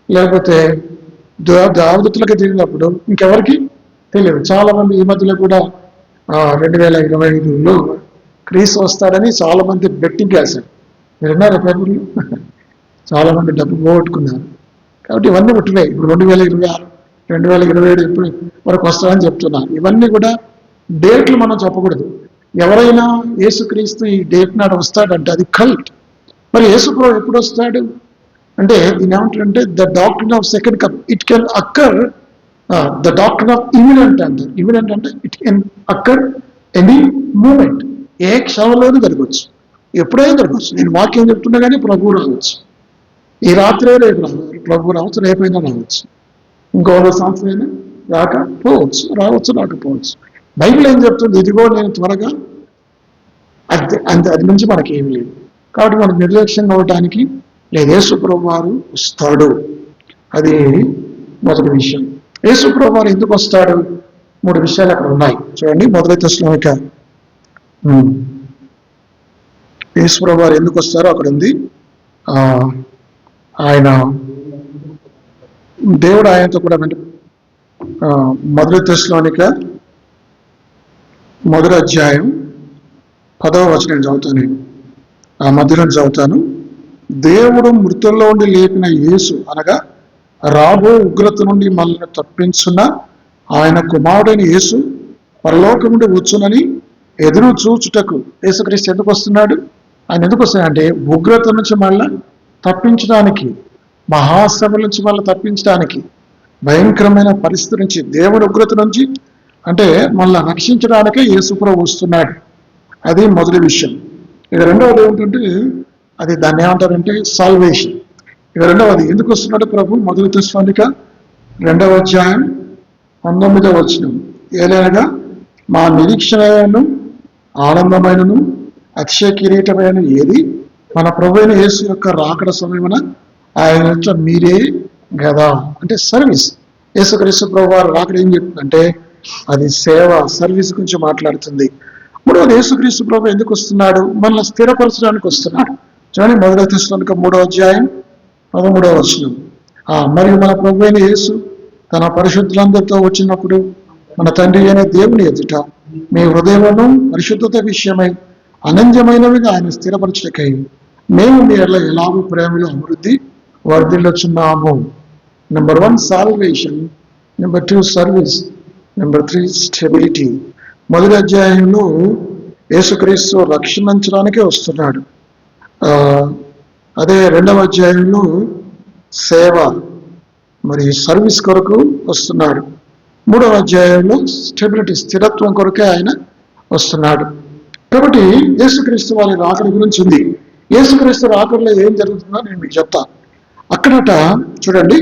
లేకపోతే దేవదూతలకే తెలియనప్పుడు ఇంకెవరికి తెలియదు. చాలా మంది ఈ మధ్యలో కూడా 2025లో క్రీస్తు వస్తాడని చాలా మంది బెట్టింగ్ వేశారు. మీరు విన్నారా పేపర్లు? చాలా మంది డబ్బు పోగొట్టుకున్నారు. కాబట్టి ఇవన్నీ ఉంటున్నాయి. ఇప్పుడు 2026, 2027 ఎప్పుడు వరకు వస్తాడని చెప్తున్నారు. ఇవన్నీ కూడా డేట్లు మనం చెప్పకూడదు. ఎవరైనా యేసుక్రీస్తు ఈ డేట్ నాడు వస్తాడంటే అది కల్ట్. మరి యేసుప్రభు ఎప్పుడు వస్తాడు అంటే దీని ఏమంటారంటే the doctrine of second come. It can occur the doctrine of imminent అంటారు. ఇమినెంట్ అంటే it can occur any moment, ఏ క్షణంలోనూ జరగవచ్చు, ఎప్పుడైనా జరగవచ్చు. నేను వాక్యం చెప్తున్నా కానీ ప్రభువు రావచ్చు, ఈ రాత్రే రేపు రావచ్చు, ప్రభువు రావచ్చు, రేపైనా రావచ్చు, ఇంకో 100 సంవత్సరాలైనా రాకపోవచ్చు, రాకపోవచ్చు. బైబిల్ ఏం చెప్తుంది? ఇదిగో నేను త్వరగా, అంతే, అది నుంచి మనకేమీ లేదు. కాబట్టి మనకు నిర్లక్ష్యంగా అవ్వటానికి లేదు. యేసు ప్రభు వారు వస్తాడు, అది మొదటి విషయం. యేసు ప్రభు వారు ఎందుకు వస్తాడు? 3 విషయాలు అక్కడ ఉన్నాయి చూడండి. మొదటి దశలోనిక యేసు ప్రభు వారు ఎందుకు వస్తారో అక్కడ ఉంది. ఆయన దేవుడు ఆయనతో కూడా మొదటి దశలోనిక మొదటి అధ్యాయం 10వ వచనం చదువుతాను. ఆ మధ్యలో చదువుతాను. దేవుడు మృతుల్లో నుండి లేపిన యేసు అనగా రాబో ఉగ్రత నుండి మనల్ని తప్పించున్న ఆయన కుమారుడైన యేసు పరలోకం నుండి వచ్చునని ఎదురు చూచుటకు యేసుక్రీస్తు ఎందుకు వస్తున్నాడు? ఆయన ఎందుకు వస్తున్నాడు అంటే ఉగ్రత నుంచి మళ్ళీ తప్పించడానికి, మహాశ్రమ నుంచి మళ్ళీ తప్పించడానికి, భయంకరమైన పరిస్థితి నుంచి, దేవుడి ఉగ్రత నుంచి అంటే మళ్ళీ రక్షించడానికే యేసుప్రభు వస్తున్నాడు. అది మొదటి విషయం. ఇక రెండవది ఏమిటంటే అది దాన్ని ఏమంటారంటే సాల్వేషన్. ఇక రెండవది ఎందుకు వస్తున్నాడు ప్రభు? మొదటి తెస్సలోనిక 2వ అధ్యాయం 19వ వచనం. ఏలైనగా మా నిరీక్షణను ఆనందమైనను అక్షయ కిరీటమైన ఏది మన ప్రభు అయిన యేసు యొక్క రాకడ సమయమున ఆయన మీరే కదా. అంటే సర్వీస్. యేసుక్రీస్తు ప్రభు వారు రాకడ ఏం చెప్తుందంటే అది సేవ, సర్వీస్ గురించి మాట్లాడుతుంది. మూడవది యేసుక్రీస్తు ప్రభు ఎందుకు వస్తున్నాడు? మనల్ని స్థిరపరచడానికి వస్తున్నాడు. చూడండి మొదటి తెస్సలోనిక 3వ అధ్యాయం 13వ వచనం. మరియు మన ప్రభు అయిన యేసు తన పరిశుద్ధులందరితో వచ్చినప్పుడు మన తండ్రి అయిన దేవుని ఎదుట మీ హృదయమును పరిశుద్ధత విషయమై అనంజమైనవిగా ఆయన స్థిరపరచుటకై మేము మీ ఎలాగూ ప్రేమలో అభివృద్ధి వర్ధిల్లుచున్నాము. Number 1 salvation, number 2 service, number 3 stability. మొదటి అధ్యాయంలో యేసుక్రీస్తు రక్షించడానికే వస్తున్నాడు. అదే 2వ అధ్యాయంలో సేవ మరి సర్వీస్ కొరకు వస్తున్నాడు. 3వ అధ్యాయంలో స్టెబిలిటీ, స్థిరత్వం కొరకే ఆయన వస్తున్నాడు. కాబట్టి యేసుక్రీస్తు వారి రాకడ గురించి ఉంది. యేసుక్రీస్తు రాకడలో ఏం జరుగుతుందో నేను మీకు చెప్తాను. అక్కడట చూడండి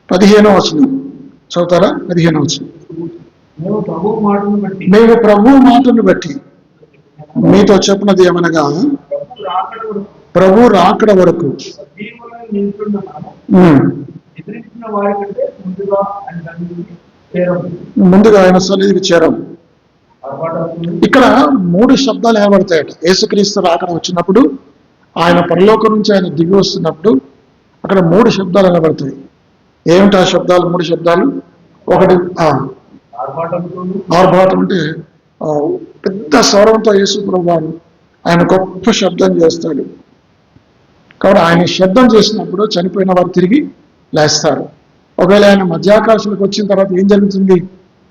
15వ వచనం చదువుతారా? 15వ వచనం. మేము ప్రభు మాటను బట్టి మీతో చెప్పినది ఏమనగా ప్రభు రాకడ వరకు ముందుగా ఆయన సన్నిధికి చేరం. ఇక్కడ 3 శబ్దాలు ఏర్పడతాయట. యేసుక్రీస్తు రాకడ వచ్చినప్పుడు, ఆయన పరలోకం నుంచి ఆయన దిగి వస్తున్నప్పుడు అక్కడ 3 శబ్దాలు ఏర్పడతాయి. ఏమిటి ఆ శబ్దాలు? 3 శబ్దాలు. ఒకటి ఆర్భాటం, అంటే పెద్ద స్వరంతో యేసు ప్రభువారు ఆయన గొప్ప శబ్దం చేస్తాడు. కాబట్టి ఆయన శబ్దం చేసినప్పుడు చనిపోయిన వారు తిరిగి లేస్తారు. ఒకవేళ ఆయన మధ్యాకాశంలోకి వచ్చిన తర్వాత ఏం జరుగుతుంది?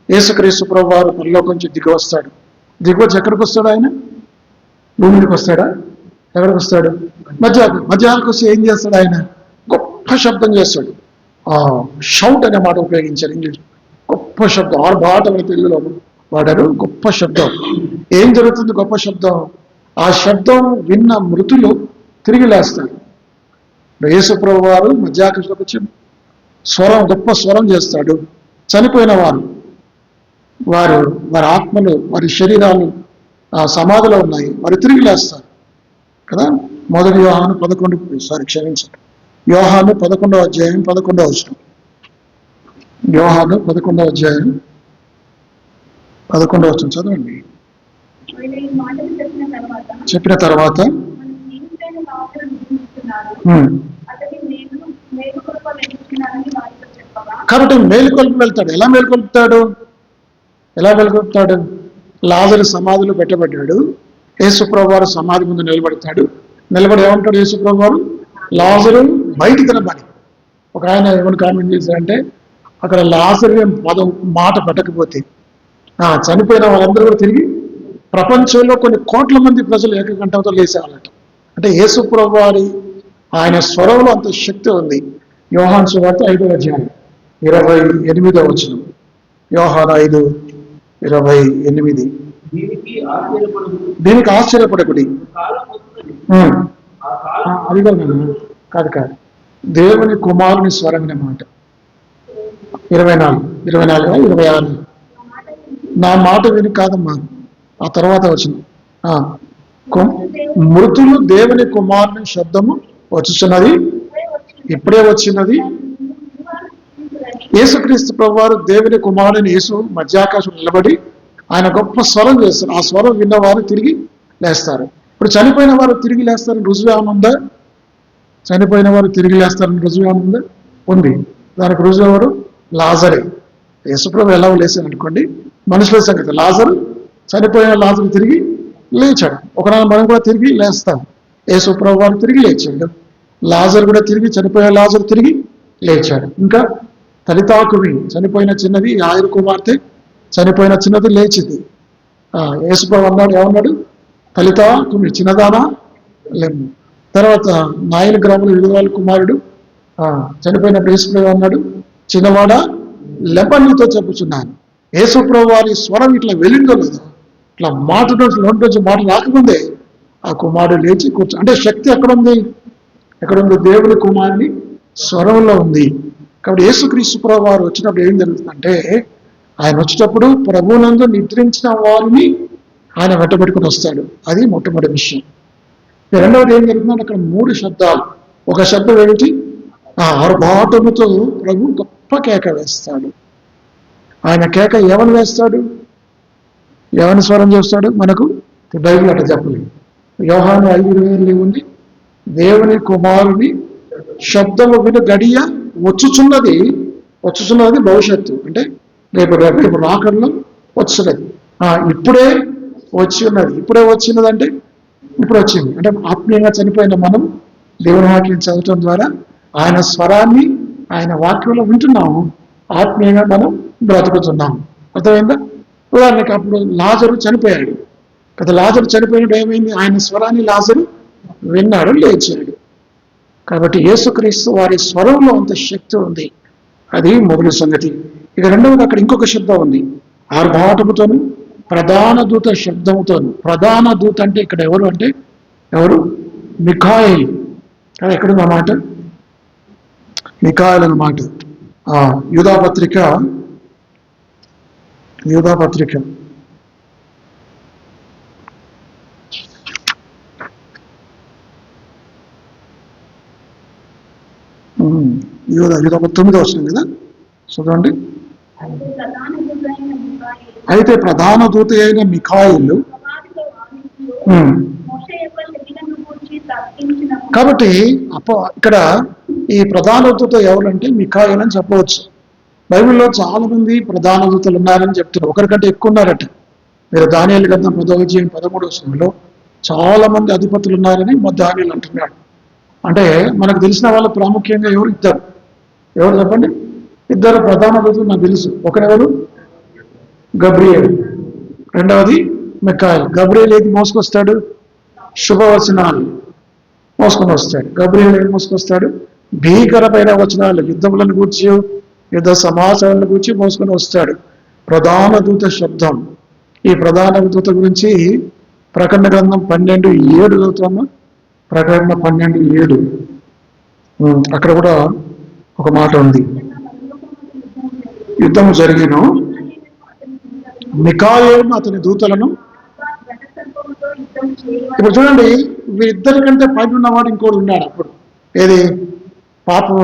యేసుక్రీస్తు ప్రభువారు పరలోకం నుంచి దిగి వస్తాడు. దిగివచ్చి ఎక్కడికి వస్తాడు? ఆయన భూమికి వస్తాడా? ఎక్కడికి వస్తాడు? మధ్యాహ్నానికి వస్తే ఏం చేస్తాడు? ఆయన గొప్ప శబ్దం చేస్తాడు. షౌట్ అనే మాట ఉపయోగించారు ఇంగ్లీష్. గొప్ప శబ్దం, ఆర్భాటం అని తెలుగులో వాడారు. గొప్ప శబ్దం. ఏం జరుగుతుంది? గొప్ప శబ్దం. ఆ శబ్దం విన్న మృతులు తిరిగి లేస్తారు. యేసు ప్రభు వారు మధ్యాకాశంలోకి వచ్చి స్వరం, గొప్ప స్వరం చేస్తాడు. చనిపోయిన వారి ఆత్మలు, వారి శరీరాలు సమాధిలో ఉన్నాయి, వారు తిరిగి లేస్తారు కదా. మొదటి యోహాను 11వ అధ్యాయం 11వ వచనం. యోహాను 11వ అధ్యాయం 11వ వచనం చదవండి. చెప్పిన తర్వాత కాబట్టి మేలుకొల్పి వెళ్తాడు. ఎలా మేలుకొల్పుతాడు? లాజరు సమాధిలో పెట్టబడ్డాడు. యేసుప్రభు వారు సమాధి ముందు నిలబడతాడు. నిలబడి ఏమంటాడు యేసుప్రభు వారు? లాజరు బయటికి తినబడి. ఒక ఆయన ఏమని కామెంట్ చేశారంటే అక్కడ లాజరు మాట పెట్టకపోతే చనిపోయిన వాళ్ళందరూ కూడా తిరిగి ప్రపంచంలో కొన్ని కోట్ల మంది ప్రజలు ఏకకంఠంతో లేసేవాళ్ళట. అంటే యేసుప్రభు వారి ఆయన స్వరంలో అంత శక్తి ఉంది. యోహాను సువార్త 5వ అధ్యాయం 28వ వచనం. యోహాను 5:28. దీనికి ఆశ్చర్యపడకుడి. అది కాదు, దేవుని కుమారుని స్వరం అనే మాట. 26 నా మాట విని కాదమ్మా, ఆ తర్వాత వచ్చిన మృతులు దేవుని కుమారుని శబ్దము వచ్చుచున్నది, ఇప్పుడే వచ్చినది. యేసుక్రీస్తు ప్రభువారు దేవుని కుమారుని యేసు మధ్యాకాశం నిలబడి ఆయన గొప్ప స్వరం చేస్తారు. ఆ స్వరం విన్నవారు తిరిగి లేస్తారు. ఇప్పుడు చనిపోయిన వారు తిరిగి లేస్తారని రుజువు ఏమైనా ఉందా? చనిపోయిన వారు తిరిగి లేస్తారని రుజువు ఏమైనా ఉందా? ఉంది. దానికి రుజువు ఎవరు? లాజరే. యేసుప్రభు ఎలా లేచాడు అనుకోండి, మనుషుల సంగతి లాజరు, చనిపోయిన లాజరు తిరిగి లేచాడు. ఒకనాడు మనం కూడా తిరిగి లేస్తాం. యేసుప్రభు వారు తిరిగి లేచాడు, లాజరు కూడా తిరిగి, చనిపోయిన లాజరు తిరిగి లేచాడు. ఇంకా తలితాకుమి, చనిపోయిన చిన్నది, ఆయురు కుమార్తె చనిపోయిన చిన్నది లేచింది. యేసుప్రభు అన్నాడు, ఏమన్నాడు? తలితాకుమి, చిన్నదానా లేము. తర్వాత నాయన గ్రాముల విధురాల కుమారుడు చనిపోయినప్పుడు యేసుప్రభు అన్నాడు, చిన్నవాడా లెంపనితో చెప్పుచున్నాను. యేసుప్రభు వారి స్వరం ఇట్లా వెళ్ళిందో లేదో, ఇట్లా నోటి మాట రాకముందే ఆ కుమారుడు లేచి కూర్చో. అంటే శక్తి ఎక్కడుంది? ఎక్కడుంది? దేవుని కుమారుని స్వరంలో ఉంది. కాబట్టి యేసుక్రీస్తు ప్రభు వారు వచ్చినప్పుడు ఏం జరుగుతుందంటే, ఆయన వచ్చేటప్పుడు ప్రభువునందు నిద్రించిన వారిని ఆయన వెంటబెట్టుకుని వస్తాడు. అది మొట్టమొదటి విషయం. రెండవది ఏం జరుగుతుందంటే, అక్కడ 3 శబ్దాలు. ఒక శబ్దం ఏమిటి? ఆర్భాటముతో ప్రభు గొప్ప కేక వేస్తాడు. ఆయన కేక ఎవరు వేస్తాడు? ఎవరిని స్వరం చేస్తాడు? మనకు బైబిల్ అట్లా చెప్పలేదు. యోహాను 5:20 ఉంది, దేవుని కుమారుని శబ్దము విను గడియ వచ్చుచున్నది భవిష్యత్తు. అంటే రేపు రాకడలో వచ్చున్నది. ఇప్పుడే వచ్చి ఉన్నది. ఇప్పుడే వచ్చినదంటే ఇప్పుడు వచ్చింది. అంటే ఆత్మీయంగా చనిపోయిన మనం దేవుని వాక్యం చదవటం ద్వారా ఆయన స్వరాన్ని, ఆయన వాక్యంలో వింటున్నాము. ఆత్మీయంగా మనం బ్రతుకుతున్నాము. అర్థమైందా? ఉదాహరణకి అప్పుడు లాజరు చనిపోయాడు కదా. లాజరు చనిపోయినప్పుడు ఏమైంది? ఆయన స్వరాన్ని లాజరు విన్నాడు, లేచాడు. కాబట్టి యేసుక్రీస్తు వారి స్వరంలో అంత శక్తి ఉంది. అది మొదటి సంగతి. ఇక రెండవది, అక్కడ ఇంకొక శబ్దం ఉంది, ఆర్భాటముతోను ప్రధాన దూత శబ్దముతోను. ప్రధాన దూత అంటే ఇక్కడ ఎవరు అంటే మిఖాయేలు. అది ఎక్కడుంది అన్నమాట? మిఖాయేలు అన్నమాట. యూదాపత్రిక 9వ వచనం కదా, చదవండి. అయితే ప్రధాన దూత అయిన మిఖాయేలు. కాబట్టి ఇక్కడ ఈ ప్రధాన దూత ఎవరంటే మిఖాయేలు అని చెప్పవచ్చు. బైబిల్లో చాలా మంది ప్రధాన దూతలు ఉన్నారని చెప్తున్నారు. ఒకరికంటే ఎక్కువ ఉన్నారట. మీరు దానియేలు గ్రంథం 10వ అధ్యాయం 13వ వచనంలో చాలా మంది అధిపతులు ఉన్నారని దానియేలు అంటున్నాడు. అంటే మనకు తెలిసిన వాళ్ళు ప్రాముఖ్యంగా ఎవరు చెప్పండి? 2 ప్రధాన దూతలు నాకు తెలుసు. ఒకరెవరు? గబ్రియేలు, రెండవది మిఖాయేలు. గబ్రియేలు ఏది మోసుకొస్తాడు? శుభవచనాలు మోసుకొని వస్తాడు. గబ్రియేలు ఏది మోసుకొస్తాడు? భీకరమైన వచనాలు, యుద్ధములను గూర్చి, యుద్ధ సమాచారాలను గురించి మోసుకొని వస్తాడు. ప్రధాన దూత శబ్దం. ఈ ప్రధాన దూత గురించి ప్రకటన గ్రంథం 12:7 చదువుతామా? ప్రకటన 12:7 అక్కడ కూడా ఒక మాట ఉంది, యుద్ధము జరిగిన మిఖాయేలు అతని దూతలను. ఇప్పుడు చూడండి, వీరిద్దరి కంటే పైన ఉన్నవాడు ఇంకోటి ఉన్నాడు అప్పుడు. ఏది? పాపం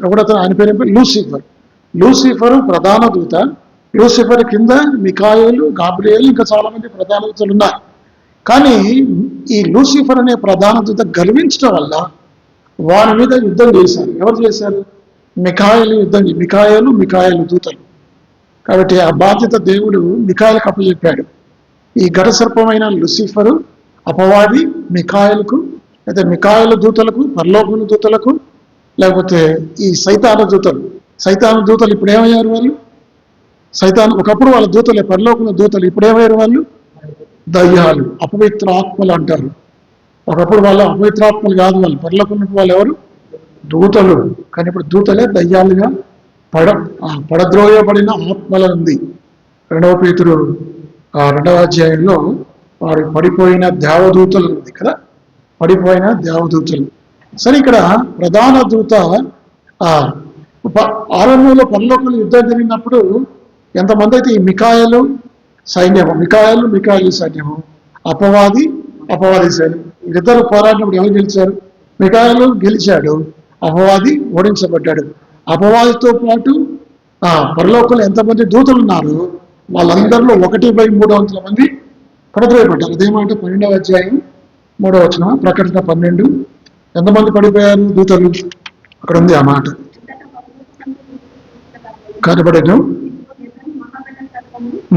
ఎవడతను? ఆయన పేరు లూసిఫర్ ప్రధాన దూత. లూసిఫర్ కింద మిఖాయేలు, గాబ్రియేలు, ఇంకా చాలా మంది ప్రధాన దూతలు ఉన్నారు. కానీ ఈ లూసిఫర్ అనే ప్రధాన దూత గర్వించడం వల్ల వారి మీద యుద్ధం చేశారు. ఎవరు చేశారు? మిఖాయేలు దూతలు. కాబట్టి ఆ బాధ్యత దేవుడు మిఖాయేలుకు అప్పచెప్పాడు. ఈ ఘటసర్పమైన లూసిఫరు అపవాది మిఖాయేలుకు, అయితే మిఖాయేలు దూతలకు, పరలోకముల దూతలకు, లేకపోతే ఈ సైతాను దూతలు ఇప్పుడు ఏమయ్యారు? వాళ్ళు ఒకప్పుడు వాళ్ళ దూతలే, పరలోకముల దూతలు. ఇప్పుడు ఏమయ్యారు వాళ్ళు? దయ్యాలు, అపవిత్ర ఆత్మలు అంటారు. ఒకప్పుడు వాళ్ళు అపవిత్రాత్మలు కాదు, వాళ్ళు పరలోకముల వాళ్ళు ఎవరు? దూతలు. కానీ ఇప్పుడు దూతలే దయ్యాలుగా పడద్రోయబడిన ఆత్మల ఉంది. 2వ పేతురు 2వ అధ్యాయంలో వారు పడిపోయిన దేవదూతలు ఉంది కదా, పడిపోయిన దేవదూతలు. సరే, ఇక్కడ ప్రధాన దూత ఆరంభంలో పరలోకంలో యుద్ధం జరిగినప్పుడు ఎంతమంది అయితే? ఈ మిఖాయేలు సైన్యము, మిఖాయేలు సైన్యము, అపవాది సైన్యం. వీరిద్దరు పోరాడినప్పుడు ఎవరు గెలిచారు? మిఖాయేలు గెలిచాడు, అపవాది ఓడించబడ్డాడు. అపవాదితో పాటు పరలోకంలో ఎంతమంది దూతలు ఉన్నారు? వాళ్ళందరిలో 1/3 మంది పడద్రోయబడ్డారు. అదేమాట 12వ అధ్యాయం 3వ వచనం, ప్రకటన 12. ఎంతమంది పడిపోయారు దూతలు? అక్కడ ఉంది ఆ మాట. కనబడను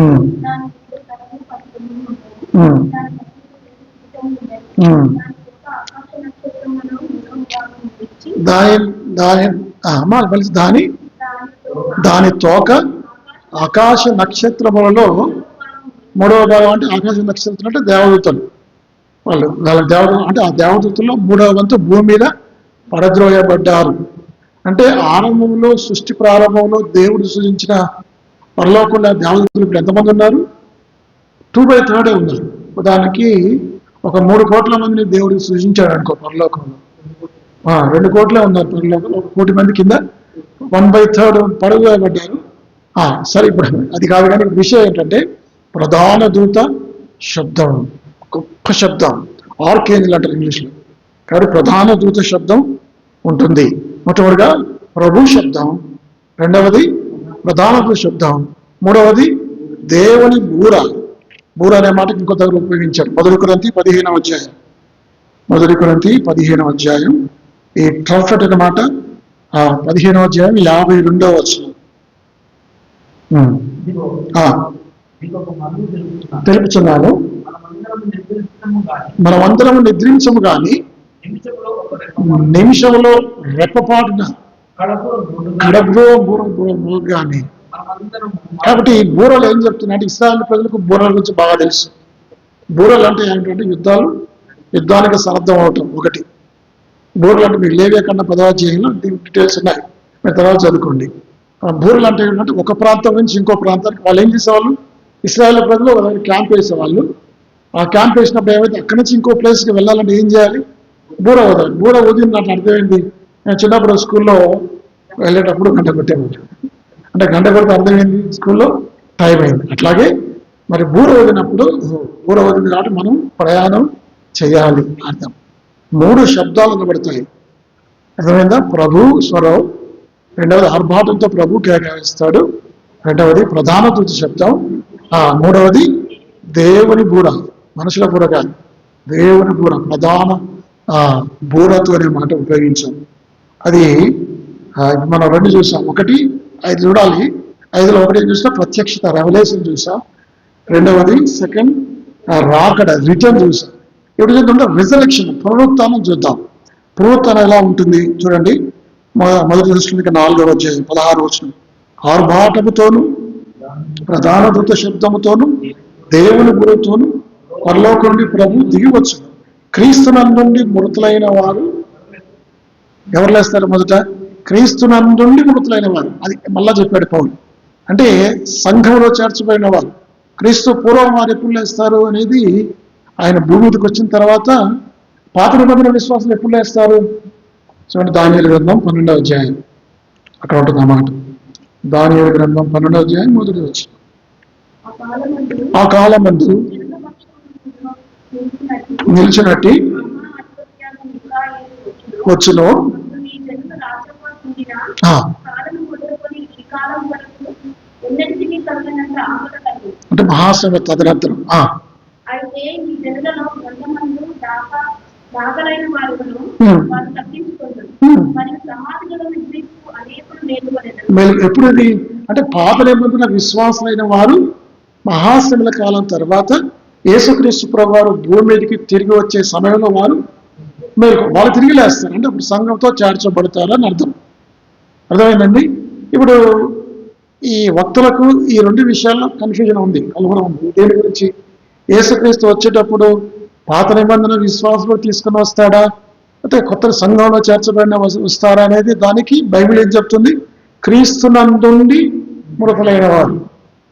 ఉమ్, ఉమ్, ఉమ్. దాని దాని మళ్ళీ దాని తోక ఆకాశ నక్షత్రములలో మూడవ భాగం అంటే ఆకాశ నక్షత్రం అంటే దేవదూతలు. వాళ్ళ దేవదూత అంటే ఆ దేవదూతల్లో మూడవ వంతు భూమి మీద పడద్రోయబడ్డారు. అంటే ఆరంభంలో, సృష్టి ప్రారంభంలో దేవుడు సృజించిన పరలోకంలో దేవదూతలు ఇప్పుడు ఎంతమంది ఉన్నారు? 2/3 ఉన్నారు. దానికి ఒక 3 కోట్ల మందిని దేవుడు సృజించాడు అనుకో పరలోకంలో. 2 కోట్లే ఉన్నారు పరలోకంలో. 1 కోటి మంది కింద 1/3 పడవేయబడ్డారు. సరే, ఇప్పుడు అది కాదు. కానీ విషయం ఏంటంటే ప్రధాన దూత శబ్దం, గొప్ప శబ్దం, ఆర్కేంజల్ అంటారు ఇంగ్లీష్లో. కాబట్టి ప్రధాన దూత శబ్దం ఉంటుంది. మొట్టమొదటిగా ప్రభు శబ్దం, రెండవది ప్రధాన దూత శబ్దం, మూడవది దేవుని బూర. బూర అనే మాటకి ఇంకో దగ్గర ఉపయోగించారు. 1 కొరింథీ 15వ అధ్యాయం. 1 కొరింథీ 15వ అధ్యాయం. ఈ ట్రంపెట్ అనే మాట 15వ అధ్యాయం 52వ వచనం తెలుపుచున్నాను. మనమందరం నిద్రించము గాని నిమిషంలో రెప్పపాటున కడబ్రో బూర గాని. కాబట్టి ఈ బూరలు ఏం చెప్తున్నాయంటే ఇశ్రాయేలు ప్రజలకు బూరల గురించి బాగా తెలుసు. బూరలు అంటే ఏంటంటే యుద్ధానికి సన్నద్ధం అవటం. ఒకటి బూరలు అంటే మీకు లేవియాకాండం 10వ అధ్యాయంలో డీటెయిల్స్ ఉన్నాయి, మీరు తర్వాత చదువుకోండి. బూరలు అంటే ఏంటంటే ఒక ప్రాంతం నుంచి ఇంకో ప్రాంతానికి వాళ్ళు ఏం చేసేవాళ్ళు, ఇశ్రాయేలు ప్రజలు ఒక క్యాంప్ వేసేవాళ్ళు. ఆ క్యాంప్ వేసినప్పుడు ఏమైతే అక్కడి నుంచి ఇంకో ప్లేస్కి వెళ్ళాలంటే ఏం చేయాలి? బూర ఊదాలి. బూర ఊదిన నాకు అర్థమైంది, నేను చిన్నప్పుడు స్కూల్లో వెళ్ళేటప్పుడు గంట కొట్టేవాళ్ళు. అంటే గంట కొడితే అర్థమైంది స్కూల్లో టైం అయింది. అట్లాగే మరి బూర ఊదినప్పుడు బూర ఊదింది కాబట్టి మనం ప్రయాణం చేయాలి అర్థం. 3 శబ్దాలు నిలబడతాయి. అర్థమైందా? ప్రభు స్వరం, రెండవది ఆర్భాటంతో ప్రభు కేటాయిస్తాడు, రెండవది ప్రధాన దూత శబ్దం, మూడవది దేవుని బూర. మనుషుల బూర కాదు, దేవుని బూర, ప్రధాన బూరతో అనే మాట ఉపయోగించాం. అది మనం 2 చూసాం. 1, 5 చూడాలి. 5లో 1 చూసా ప్రత్యక్షత, రెవల్యూషన్ చూసా. రెండవది సెకండ్ రాకడ, రిటర్న్ చూసా. ఇప్పుడు చూద్దాం రిజరెక్షన్, పునరుత్థానం చూద్దాం. పునరుత్థానం ఎలా ఉంటుంది చూడండి. మొదటి దృష్టికి 4వ అధ్యాయం 16వ వచనం. ఆర్భాటముతోను ప్రధాన దూత శబ్దముతోను దేవుని బూరతోను పరలోకం నుండి ప్రభు దిగివచ్చు. క్రీస్తునందుండి మృతులైన వారు ఎవరు లేస్తారు? మొదట క్రీస్తునందుండి మృతులైన వారు. అది మళ్ళా చెప్పాడు పౌలు. అంటే సంఘంలో చేర్చబడిన వారు. క్రీస్తు పూర్వం వారు ఎప్పుడు లేస్తారు అనేది ఆయన భూమి మీదకి వచ్చిన తర్వాత పాత నిబంధన విశ్వాసులు ఎప్పుడు లేస్తారు చూడండి. దానియేలు గ్రంథం 12వ అధ్యాయం అక్కడ ఉంటుంది అన్నమాట. దానియేలు గ్రంథం 12వ అధ్యాయం మొదటి వచనం. ఆ కాలమందు నిలిచినట్టి వచ్చును. అంటే మహాశ్రమ తదనంతరం. అయితే ఈ జనులలో కొంతమంది దాగలైన వారును వారు తప్పించుకుంటారు. మరియు సమాధిలో నిద్రిస్తూ అనేకులు మేలుకొనేదరు. ఎప్పుడు ఇది అంటే పాత నిబంధన విశ్వాసులైన వారు మహాశ్రమల కాలం తర్వాత యేసుక్రీస్తు ప్రభువారు భూమి మీదకి తిరిగి వచ్చే సమయంలో వారు వాళ్ళు తిరిగి లేస్తారు. అంటే ఇప్పుడు సంఘంతో చేర్చబడతారు అని అర్థం. అర్థమైందండి? ఇప్పుడు ఈ వక్తలకు ఈ 2 విషయాల్లో కన్ఫ్యూజన్ ఉంది, కలవరం ఉంది. దేని గురించి? యేసుక్రీస్తు వచ్చేటప్పుడు పాత నిబంధన విశ్వాసంలో తీసుకుని వస్తాడా, అయితే కొత్త సంఘంలో చేర్చబడిన వస్తారా అనేది దానికి బైబిల్ ఏం చెప్తుంది? క్రీస్తునందుండి మృతులైన వారు.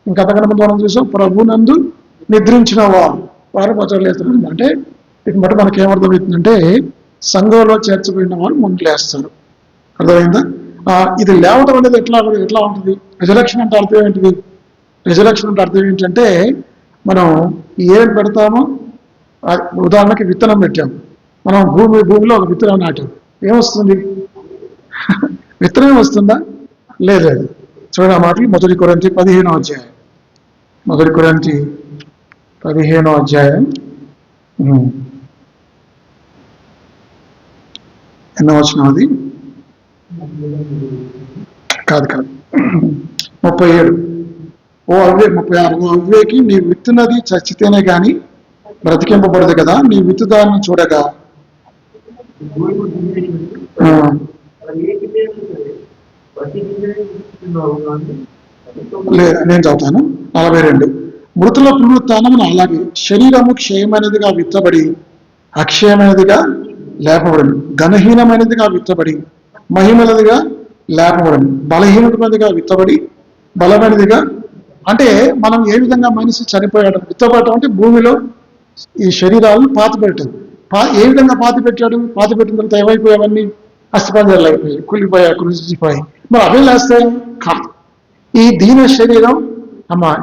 ఇంకంతకన్నా ముందు మనం చూసాం ప్రభునందు నిద్రించిన వారు మొదలు లేస్తారు. అంటే ఇది బట్టి మనకి ఏమర్థమవుతుందంటే సంఘంలో చేర్చబడిన వారు ముందు లేస్తారు. అర్థమైందా? ఇది లేవటం అనేది ఎట్లా ఉంటుంది? రిజరెక్షన్ అంటే అర్థం ఏంటిది? రిజరెక్షన్ అంటే అర్థం ఏంటంటే మనం ఏం పెడతామో, ఉదాహరణకి విత్తనం పెట్టాము. మనం భూమిలో ఒక విత్తనం నాటాం, ఏమొస్తుంది? విత్తనం వస్తుందా? లేదు. చూడండి ఆ మాటలు 1 కొరింథీ 15వ అధ్యాయం. 1 కొరింథీ 15వ అధ్యాయం ఎన్నో వచనం అది? కాదు 37. ఓ అవ్వే 36 ఓ అవ్వేకి నీ విత్తునది చచ్చితేనే గాని బ్రతికింపబడదు కదా, నీ విత్తుదాన్ని చూడగా నేను చదువుతాను 42. మృతుల పునరుత్థానమున అలాగే శరీరము క్షయమైనదిగా విత్తబడి అక్షయమైనదిగా లేపబడింది, ఘనహీనమైనదిగా విత్తబడి మహిమలదిగా లేపబడింది, బలహీనమైనదిగా విత్తబడి బలమైనదిగా. అంటే మనం ఏ విధంగా మనిషి చనిపోయాడు, విత్తబడటం అంటే భూమిలో ఈ శరీరాలను పాతి పెట్టాడు. ఏ విధంగా పాతి పెట్టాడు? పాతి పెట్టిన తర్వాత ఏమైపోయావన్నీ అస్థిపంజరాలు అయిపోయాయి, కులిపోయాయి, కృషిపోయాయి. మరి అవే లేస్తాయి కాదు. ఈ దీన శరీరం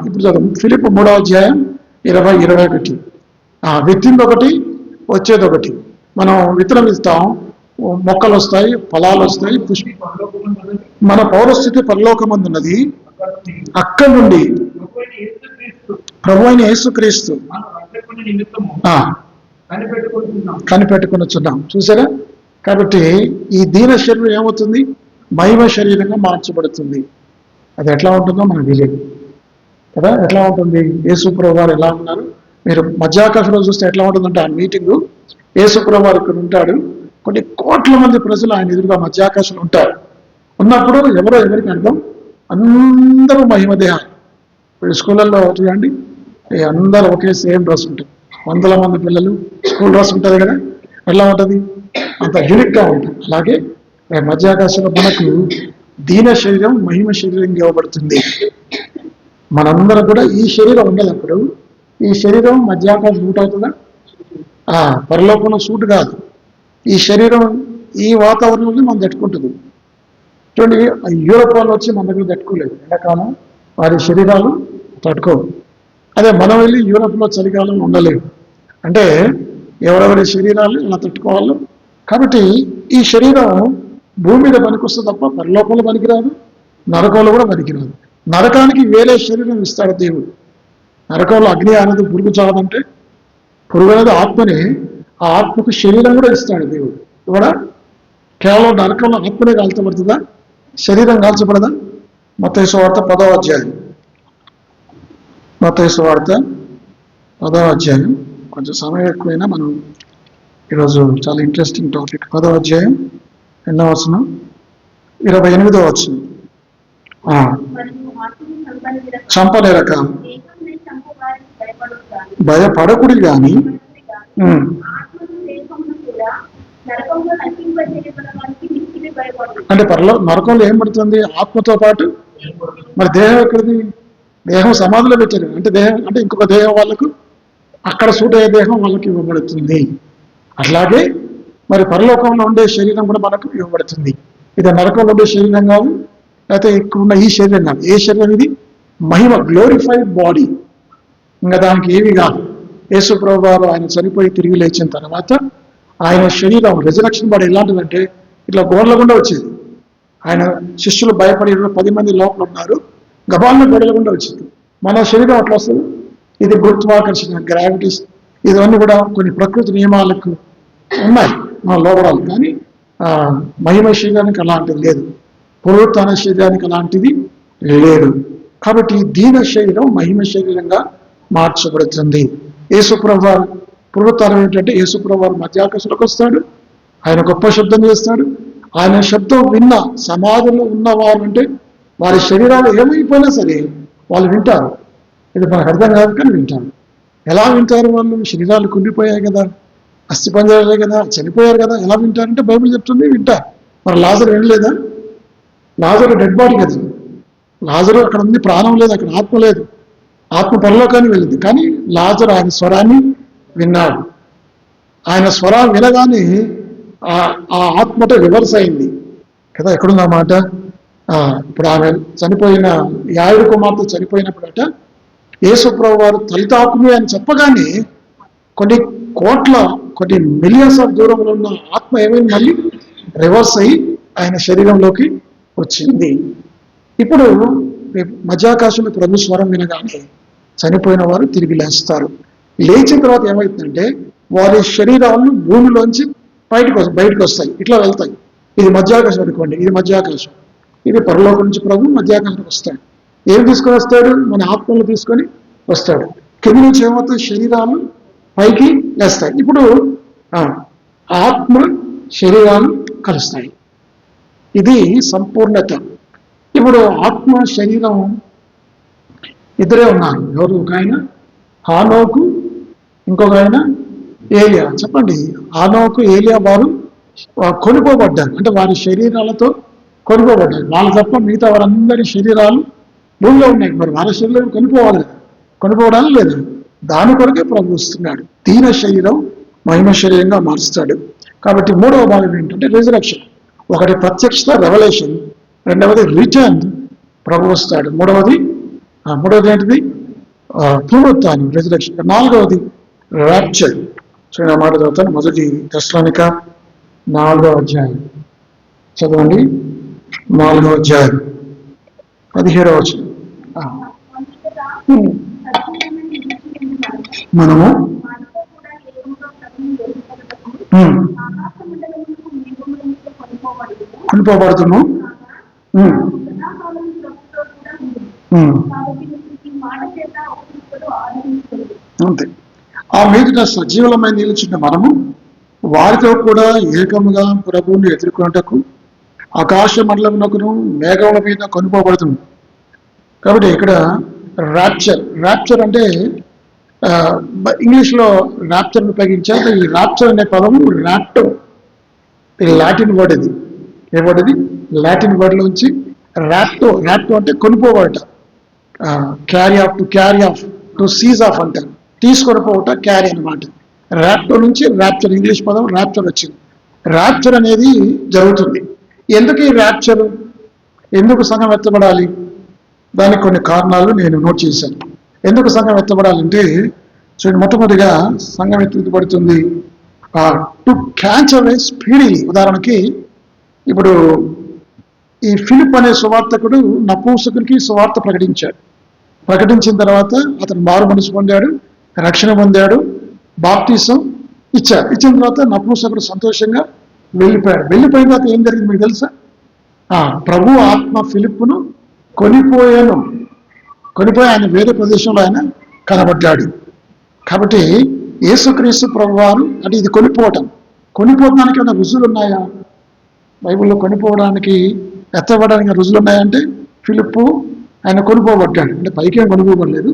ఇప్పుడు చదువు ఫిలిప్ 3వ అధ్యాయం 20-21. విత్తింది ఒకటి, వచ్చేది ఒకటి. మనం విత్తనం ఇస్తాం, మొక్కలు వస్తాయి, ఫలాలు వస్తాయి, మన పౌరస్థితి పరలోకమందున్నది. అక్కడి నుండి ప్రభు అయిన యేసుక్రీస్తు కనిపెట్టుకుని చూసారా? కాబట్టి ఈ దీన శరీరం ఏమవుతుంది? మహిమ శరీరంగా మార్చబడుతుంది. అది ఎట్లా ఉంటుందో మనకు తెలియదు కదా. ఎట్లా ఉంటుంది? యేసుప్రభు వారు ఎలా ఉన్నారు? మీరు మధ్యాకాశంలో చూస్తే ఎట్లా ఉంటుందంటే, ఆ మీటింగు యేసుప్రభు వారు ఇక్కడ ఉంటాడు, కొన్ని కోట్ల మంది ప్రజలు ఆయన ఎదురుగా మధ్యాకాశంలో ఉంటారు. ఉన్నప్పుడు ఎవరికి అర్థం? అందరూ మహిమ దేహాలు. ఇప్పుడు స్కూళ్ళల్లో చూడండి, అందరూ ఒకే సేమ్ డ్రెస్ ఉంటుంది. 100 మంది పిల్లలు స్కూల్ డ్రెస్ ఉంటుంది కదా, ఎలా ఉంటుంది? అంత యూనిక్గా ఉంటుంది. అలాగే మధ్యాకాశంలో మనకు దీన శరీరం మహిమ శరీరం ఇవ్వబడుతుంది. మనందరం కూడా ఈ శరీరం ఉండేటప్పుడు ఈ శరీరం మధ్యాకాశం సూట్ అవుతుందా? పరలోకంలో సూట్ కాదు. ఈ శరీరం ఈ వాతావరణంలో మనం తట్టుకుంటుంది. చూడండి, యూరోప్ వాళ్ళు వచ్చి మన దగ్గర తట్టుకోలేదు ఎండాకాలం, వారి శరీరాలు తట్టుకోవు. అదే మనం వెళ్ళి యూరోప్లో చలికాలం ఉండలేము. అంటే ఎవరెవరి శరీరాలు ఇలా తట్టుకోవాలి. కాబట్టి ఈ శరీరం భూమి మీద పనికొస్తుంది తప్ప పరలోకంలో పనికిరాదు, నరకంలో కూడా పనికిరాదు. నరకానికి వేరే శరీరం ఇస్తాడు దేవుడు. నరకంలో అగ్ని అనేది పురుగు చావదంటే, పురుగు అనేది ఆత్మనే, ఆ ఆత్మకు శరీరం కూడా ఇస్తాడు దేవుడు. కూడా కేవలం నరకంలో ఆత్మనే కాల్చబడుతుందా? శరీరం కాల్చబడదా? మత్తయి సువార్త 10వ అధ్యాయం. మత్తయి సువార్త 10వ అధ్యాయం. కొంచెం సమయం ఎక్కువైనా మనం ఈరోజు చాలా ఇంట్రెస్టింగ్ టాపిక్. 10వ అధ్యాయం 8వ వచనం, 28వ వచనం. చంపని రకం భయపడకుడి కానీ అంటే నరకంలో ఏం పడుతుంది? ఆత్మతో పాటు. మరి దేహం ఎక్కడిది? దేహం సమాధిలో పెట్టారు. అంటే దేహం అంటే ఇంకొక దేహం వాళ్ళకు అక్కడ సూట్ అయ్యే దేహం వాళ్ళకి ఇవ్వబడుతుంది. అట్లాగే మరి పరలోకంలో ఉండే శరీరం కూడా మనకు ఇవ్వబడుతుంది. ఇది నరకంలో ఉండే శరీరం కాదు, లేకపోతే ఇక్కడున్న ఈ శరీరం కాదు. ఏ శరీరం ఇది? మహిమ, గ్లోరిఫైడ్ బాడీ. ఇంకా దానికి ఏమి కాదు. యేసు ప్రభువు వారు ఆయన చనిపోయి తిరిగి లేచిన తర్వాత ఆయన శరీరం రిజరక్షన్ బాడీ ఎలాంటిదంటే ఇట్లా గోడల గుండా వచ్చేది. ఆయన శిష్యులు భయపడి 10 మంది లోపల ఉన్నారు, గబాలను గోడల గుండా వచ్చింది. మన శరీరం అట్లా వస్తుంది. ఇది గురుత్వాకర్షణ, గ్రావిటీస్, ఇవన్నీ కూడా కొన్ని ప్రకృతి నియమాలకు ఉన్నాయి మన లోపడాలి. కానీ మహిమ శరీరానికి అలాంటిది లేదు, పునరుత్థాన శరీరానికి అలాంటిది లేదు. కాబట్టి దీన శరీరం మహిమ శరీరంగా మార్చబడుతుంది. యేసుప్రభు వారు పునరుత్థానం ఏంటంటే, యేసుప్రభు వారు మధ్యాకాశంలోకి వస్తాడు, ఆయన గొప్ప శబ్దం చేస్తాడు. ఆయన శబ్దం విన్న సమాధిలో ఉన్నవారు అంటే వారి శరీరాలు ఏమైపోయినా సరే వాళ్ళు వింటారు. ఇది మనకు అర్థం కాదు కానీ వింటారు. ఎలా వింటారు? వాళ్ళు శరీరాలు కుండిపోయాయి కదా, అస్థిపంజరాలే కదా, చనిపోయారు కదా, ఎలా వింటారంటే బైబిల్ చెప్తుంది వింటారు. మరి లాజరు వినలేదా? లాజరు డెడ్ బాడీ కదా. లాజరు అక్కడ ఉంది, ప్రాణం లేదు, అక్కడ ఆత్మ లేదు. ఆత్మ పరలోకానికి వెళ్ళింది. కానీ లాజరు ఆయన స్వరాన్ని విన్నాడు. ఆయన స్వరం వినగానే ఆ ఆత్మతో రివర్స్ అయింది కదా. ఎక్కడుంది ఆ మాట? ఇప్పుడు ఆమె చనిపోయిన యాయుడు కుమార్తె చనిపోయినప్పుడట యేసుప్రభు వారు తలితాకుమి అని చెప్పగానే కొన్ని మిలియన్స్ ఆఫ్ దూరంలో ఉన్న ఆత్మ ఏమైంది? మళ్ళీ రివర్స్ అయ్యి ఆయన శరీరంలోకి వచ్చింది. ఇప్పుడు మధ్యాకాశంలో ప్రభు స్వరం వినగానే చనిపోయిన వారు తిరిగి లేస్తారు. లేచిన తర్వాత ఏమవుతుందంటే వారి శరీరాలను భూమిలోంచి బయటకు వస్తాయి, ఇట్లా వెళ్తాయి. ఇది మధ్యాకాశం అనుకోండి, ఇది మధ్యాకాశం, ఇది పరలోకం నుంచి ప్రభు మధ్యాకాశానికి వస్తాడు. ఏం తీసుకొని వస్తాడు? మన ఆత్మలు తీసుకొని వస్తాడు. కింద నుంచి ఏమవుతాయి? శరీరాలు పైకి లేస్తాయి. ఇప్పుడు ఆత్మ శరీరాలు కలుస్తాయి. ఇది సంపూర్ణత. ఇప్పుడు ఆత్మ శరీరం ఇద్దరే ఉన్నారు. ఎవరు? ఒక ఆయన హానోకు, ఇంకొక ఆయన ఏలియా. చెప్పండి, హానోకు ఏలియా వారు కొనుక్కోబడ్డారు. అంటే వారి శరీరాలతో కొనుక్కోబడ్డారు. వాళ్ళు తప్ప మిగతా వారందరి శరీరాలు భూమిలో ఉన్నాయి. మరి వాళ్ళ శరీరం కొనుక్కోవాలి కదా, కొనుక్కోవడానికి లేదు. దాని కొరకే ప్రభు వస్తున్నాడు. దీన శరీరం మహిమ శరీరంగా మారుస్తాడు. కాబట్టి మూడవ భాగం ఏంటంటే రిజరక్షన్. ఒకటి ప్రత్యక్షత, రెవల్యూషన్. రెండవది రిటర్న్, ప్రభు వస్తాడు. మూడవది ఏంటిది? పునరుత్థానం, రిజరక్షన్. నాలుగవది ర్యాప్చర్. సో నేను మాట చదువుతాను. మొదటి తెస్సలోనిక 4వ అధ్యాయం చదవండి. 4వ అధ్యాయం 17వ వచనం. మనము కొనుక్కోబడుతున్నాము. అంతే. ఆ మీదట సజీవులమైన నిలిచిన మనము వారితో కూడా ఏకముగా ప్రభువుని ఎదుర్కొనుటకు ఆకాశ మండలమునకును మేఘముల మీద కొనుక్కోబడుతుంది. కాబట్టి ఇక్కడ ర్యాప్చర్ అంటే ఇంగ్లీష్లో ర్యాప్చర్ ఉపయోగించారు. ఈ ర్యాప్చర్ అనే పదము ర్యాప్టో, లాటిన్ వర్డ్. ఇది ఏ వర్డ్? ఇది లాటిన్ వర్డ్ లోంచి ర్యాప్టో అంటే కొనుక్కోబడట. Carry off to seize off అంటారు. తీసుకొని పోవట క్యారీ అనమాట. ర్యాప్టో నుంచి ర్యాప్చర్, ఇంగ్లీష్ పదం ర్యాప్చర్ వచ్చింది. ర్యాప్చర్ అనేది జరుగుతుంది. ఎందుకు ఈ ర్యాప్చర్? ఎందుకు సంఘం ఎత్తబడాలి? దానికి కొన్ని కారణాలు నేను నోట్ చేశాను. ఎందుకు సంఘం ఎత్తబడాలంటే, చూడండి, మొట్టమొదటిగా సంఘం ఎత్తబడుతుంది టు క్యాచ్ అవే స్పీడీ. ఉదాహరణకి ఇప్పుడు ఈ ఫిలిప్ అనే సువార్తకుడు నపుంసకునికి సువార్త ప్రకటించిన తర్వాత అతను మారు మనసు పొందాడు, రక్షణ పొందాడు, బాప్తీసం ఇచ్చిన తర్వాత నపుంసకుడు సంతోషంగా వెళ్ళిపోయిన తర్వాత ఏం జరిగింది మీకు తెలుసా? ప్రభు ఆత్మ ఫిలిప్పును కొనిపోయి ఆయన వేరే ప్రదేశంలో ఆయన కనబడ్డాడు. కాబట్టి యేసుక్రీస్తు ప్రభు వారు, అంటే ఇది కొనిపోవడానికి ఏమైనా రుజువులు ఉన్నాయా? బైబిల్లో కొనిపోవడానికి, ఎత్తబడడానికి రుజువులు ఉన్నాయంటే ఫిలిప్పు ఆయన కొనుక్కోబడ్డాడు. అంటే పైకేం కొనుక్కోబడలేదు,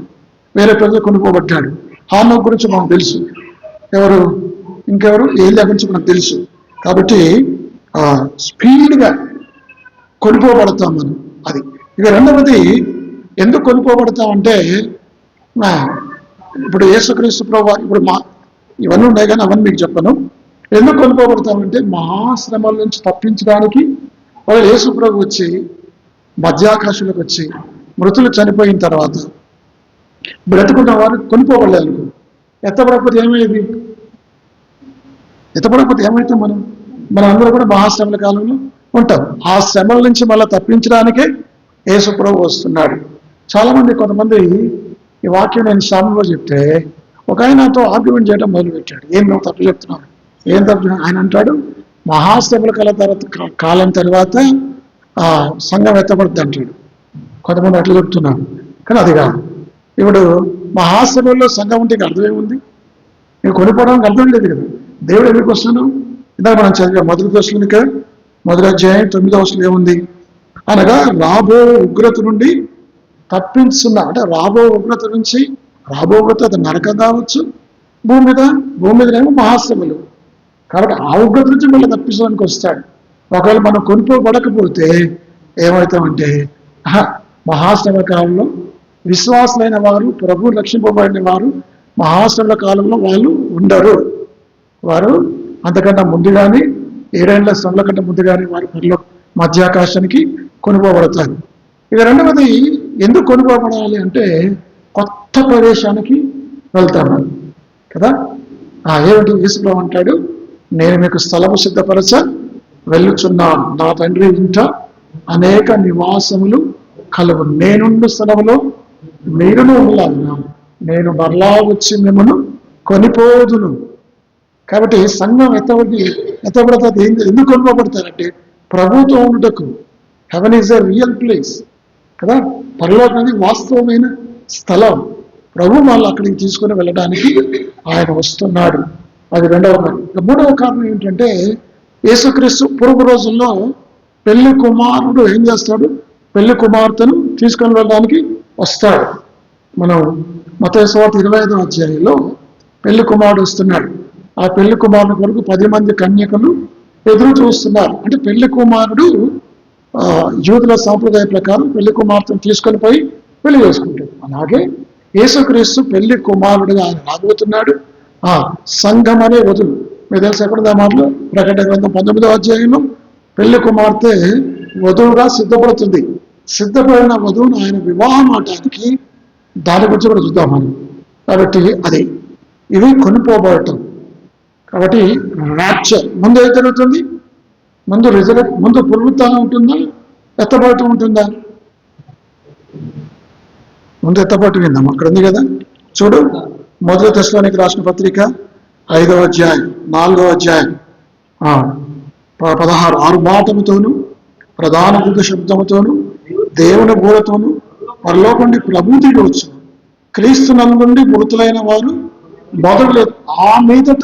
వేరే ప్రజలు కొనుక్కోబడ్డాడు. హానోకు గురించి మనకు తెలుసు. ఇంకెవరు? ఏలియా గురించి మనకు తెలుసు. కాబట్టి స్పీడ్గా కొనుక్కోబడతాం మనం. అది. ఇక రెండవది, ఎందుకు కొనుక్కోబడతామంటే, ఇప్పుడు యేసుక్రీస్తు ప్రభు, ఇప్పుడు ఇవన్నీ ఉన్నాయి కానీ అవన్నీ మీకు చెప్పను. ఎందుకు కొనుక్కోబడతామంటే మహాశ్రమాల నుంచి తప్పించడానికి వాళ్ళు యేసు ప్రభు వచ్చి మధ్యాకాశంలోకి వచ్చి మృతులు చనిపోయిన తర్వాత బ్రతుకున్న వారు కొనుక్కోబడలేదు. ఎత్తబడకపోతే ఏమైతే మనం అందరూ కూడా మహాశ్రమల కాలంలో ఉంటాం. ఆ శ్రమల నుంచి మళ్ళీ తప్పించడానికే యేసు ప్రభు వస్తున్నాడు. కొంతమంది ఈ వాక్యం నేను శ్యామంలో చెప్తే ఒక ఆయనతో ఆర్గ్యుమెంట్ చేయడం మొదలుపెట్టాడు. ఏం నువ్వు తప్పు చెప్తున్నావు? ఏం తప్పు? ఆయన అంటాడు, మహాశ్రమల కాలం తర్వాత సంఘం ఎత్తబడుతుంది అంటాడు. కొంతమంది అట్లా చెప్తున్నారు, కానీ అది కాదు. ఇప్పుడు మహాశ్రమంలో సంఘం ఉంటే అర్థం ఏముంది? నేను కొనుక్కోవడానికి అర్థం లేదు కదా. దేవుడు ఎందుకు వస్తున్నాడు? ఇందాక మనం చదివా మొదటి దశలోనిక 1వ అధ్యాయం 9వ వచనం ఏముంది? అనగా రాబో ఉగ్రత నుండి తప్పించున్నా. అంటే రాబో ఉగ్రత నుంచి, రాబో ఉగ్రత అది నరకం కావచ్చు, భూమి మీదనేమో మహాశ్రమలు. కాబట్టి ఆ ఉగ్రత నుంచి మళ్ళీ తప్పించడానికి వస్తాడు. ఒకవేళ మనం కొనుక్కోబడకపోతే ఏమవుతామంటే, మహాశ్రమ కాలంలో విశ్వాసులైన వారు, ప్రభు రక్షింపబడిన వారు మహాశ్రమల కాలంలో వాళ్ళు ఉండరు. వారు అంతకన్నా ముందుగానే 7 ఏళ్ల శ్రమల కంటే ముందుగానే వారు మధ్యాకాశానికి కొనుక్కోబడతారు. ఇక రెండవది, ఎందుకు కొనుక్కోబడాలి అంటే కొత్త ప్రదేశానికి వెళ్తాము కదా. ఏమిటి? యేసుప్రభువు అంటాడు, నేను మీకు స్థలము సిద్ధపరచ వెళ్ళుచున్నాను, నా తండ్రి ఇంట అనేక నివాసములు కలవు, నేనుండు స్థలములో మీరును ఉండాలన్నా, నేను మరలా వచ్చి మిమ్మల్ని కొనిపోదును. కాబట్టి సంఘం ఎత్తబడతాది. ఎందుకు కొనుక్కోబడతారంటే ప్రభుతో ఉండుటకు. Heaven is a real place. కదా. పరలోకం అనేది వాస్తవమైన స్థలం. ప్రభు వాళ్ళు అక్కడికి తీసుకుని వెళ్ళడానికి ఆయన వస్తున్నాడు. అది రెండవ కారణం. మూడవ కారణం ఏంటంటే యేసుక్రీస్తు పూర్వ రోజుల్లో పెళ్లి కుమారుడు ఏం చేస్తాడు? పెళ్లి కుమార్తెను తీసుకొని వెళ్ళడానికి వస్తాడు. మనం మత్తయి సువార్త 25వ అధ్యాయంలో పెళ్లి కుమారుడు వస్తున్నాడు. ఆ పెళ్లి కుమారుడు కొరకు 10 మంది కన్యకలు ఎదురు చూస్తున్నారు. అంటే పెళ్లి కుమారుడు యూదుల సాంప్రదాయ ప్రకారం పెళ్లి కుమార్తెను తీసుకొని పోయి పెళ్లి చేసుకుంటాడు. అలాగే యేసుక్రీస్తు పెళ్లి కుమారుడుగా ఆయన రాబోతున్నాడు. సంఘం అనే వధువు మీకు తెలిసి ఎక్కడ మాటలు ప్రకటన గ్రంథం 19వ అధ్యాయంలో పెళ్లి కుమార్తె వధువుగా సిద్ధపడుతుంది. సిద్ధపడిన వధువును ఆయన వివాహం ఆడటానికి దాని గురించి కూడా చూద్దాం మనం. కాబట్టి అది ఇవి కొనిపోబడటం. కాబట్టి ర్యాప్చర్ ముందు ఏం జరుగుతుంది? ముందు పునరుత్థానం ఉంటుందా, ఎత్తబడటం ఉంటుందా? ముందు ఎత్తబడటం విందాం. అక్కడ ఉంది కదా, చూడు. 1 తెస్సలోనికీ రాసిన పత్రిక 5వ అధ్యాయం 4వ అధ్యాయం 16 ఆరుబాటముతోను ప్రధాన దూత శబ్దముతోను దేవుని బూరతోను పరలోకం నుండి ప్రభువు దిగి వచ్చును. క్రీస్తు నందుండి మృతులైన వారు మొదలులేదు ఆ మీదట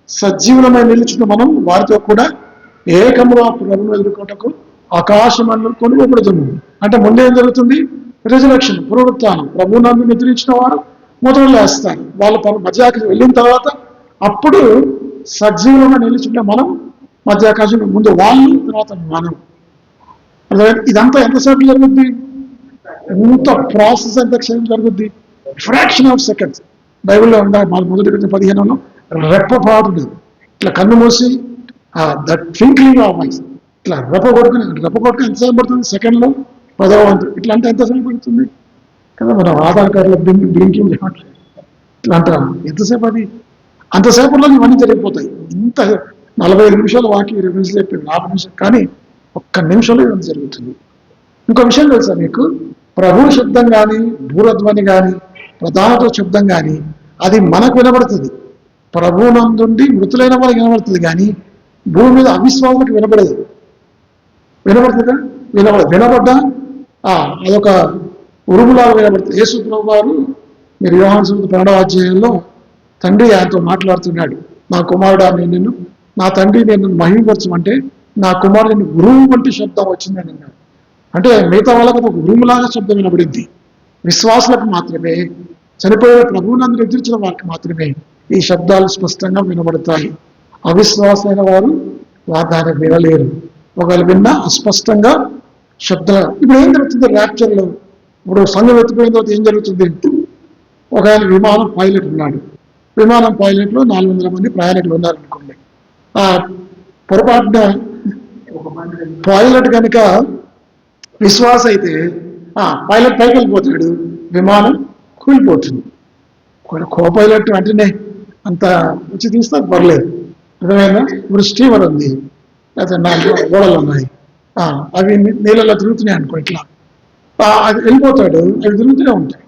సజీవులమై నిలిచిన మనం వారితో కూడా ఏకముగా ప్రభువును ఎదుర్కొంటకు ఆకాశమండలం కొనుగోబడుతుంది. అంటే ముందేం జరుగుతుంది? రిజరక్షన్, పునరుత్థానం. ప్రభు నందు నిద్రించిన వారు మొదలు లేస్తారు. వాళ్ళ మధ్యాకాశం వెళ్ళిన తర్వాత అప్పుడు సజీవులుగా నిలిచిన మనం మధ్యాకాశం, ముందు వాళ్ళు, తర్వాత మనం. ఇదంతా ఎంతసేపు జరుగుద్ది? ఎంత ప్రాసెస్ ఎంత క్షయం జరుగుద్ది? Fraction of seconds. బైబిల్లో ఉందా? మొదటి 15లో రెప్పపాటు ఇట్లా కన్ను మూసి దట్ ట్వింక్లింగ్ ఆఫ్ ఐస్ ఇట్లా రెప్ప కొట్టుకుని ఎంతసేపు పడుతుంది? సెకండ్లో 10వ వంతు. ఇట్లా అంటే ఎంతసేపు పడుతుంది కదా. మనం ఆధార్ కార్డులో బ్లింకింగ్ ఇట్లా అంటాం. ఎంతసేపు అది? అంతసేపులో ఇవన్నీ జరిగిపోతాయి. ఇంత 45 నిమిషాలు వాకి 20 నిమిషాలు చెప్పి 40 నిమిషాలు, కానీ 1 నిమిషంలో ఇవన్నీ జరుగుతుంది. ఇంకో విషయం తెలుసా మీకు? ప్రభు శబ్దం కానీ, భూరధ్వని కానీ, ప్రధానతో శబ్దం కానీ అది మనకు వినబడుతుంది. ప్రభువునందుండి మృతులైన వాళ్ళకి వినబడుతుంది, కానీ భూమి మీద అవిశ్వాసులకు వినబడదు. వినబడుతుందా? వినబడ్డా అదొక ఉరుములాగా వినబడుతుంది. యేసు ప్రభు వారు, మీరు యోహాను సువార్త 12వ అధ్యాయంలో తండ్రి ఆయనతో మాట్లాడుతున్నాడు. నా కుమారుడా నిన్ను, నా తండ్రి నేను మహిమపరచమంటే నా కుమారుడు నిన్ను ఉరుము వంటి శబ్దం వచ్చిందని అన్నాడు. అంటే మిగతా వాళ్ళకు ఒక ఉరుములాగా శబ్దం వినబడింది. విశ్వాసులకు మాత్రమే, చనిపోయే ప్రభువునందు ఎదుర్చిన వారికి మాత్రమే ఈ శబ్దాలు స్పష్టంగా వినబడతాయి. అవిశ్వాసమైన వారు దాన్ని వినలేరు. ఒకవేళ విన్నా అస్పష్టంగా శబ్దాలు. ఇప్పుడు ఏం జరుగుతుంది ర్యాప్చర్లో? ఇప్పుడు సంఘం ఎత్తిపోయిన తర్వాత ఏం జరుగుతుంది? ఒకవేళ విమానం పైలట్ ఉన్నాడు. విమానం పైలట్లో 400 మంది ప్రయాణికులు ఉన్నారనుకోండి. పొరపాటున పైలట్ కనుక విశ్వాస అయితే పైలట్ పైకి వెళ్ళిపోతాడు, విమానం కూలిపోతుంది. కో పైలట్ వెంటనే అంత వచ్చి తీస్తే పర్లేదు, అర్థమైందా? ఇప్పుడు స్టీమర్ ఉంది, లేకపోతే 4 ఓడలు ఉన్నాయి, అవి నీళ్ళలో తిరుగుతున్నాయి అనుకో, ఇట్లా అది వెళ్ళిపోతాడు, అవి తిరుగుతూనే ఉంటాయి.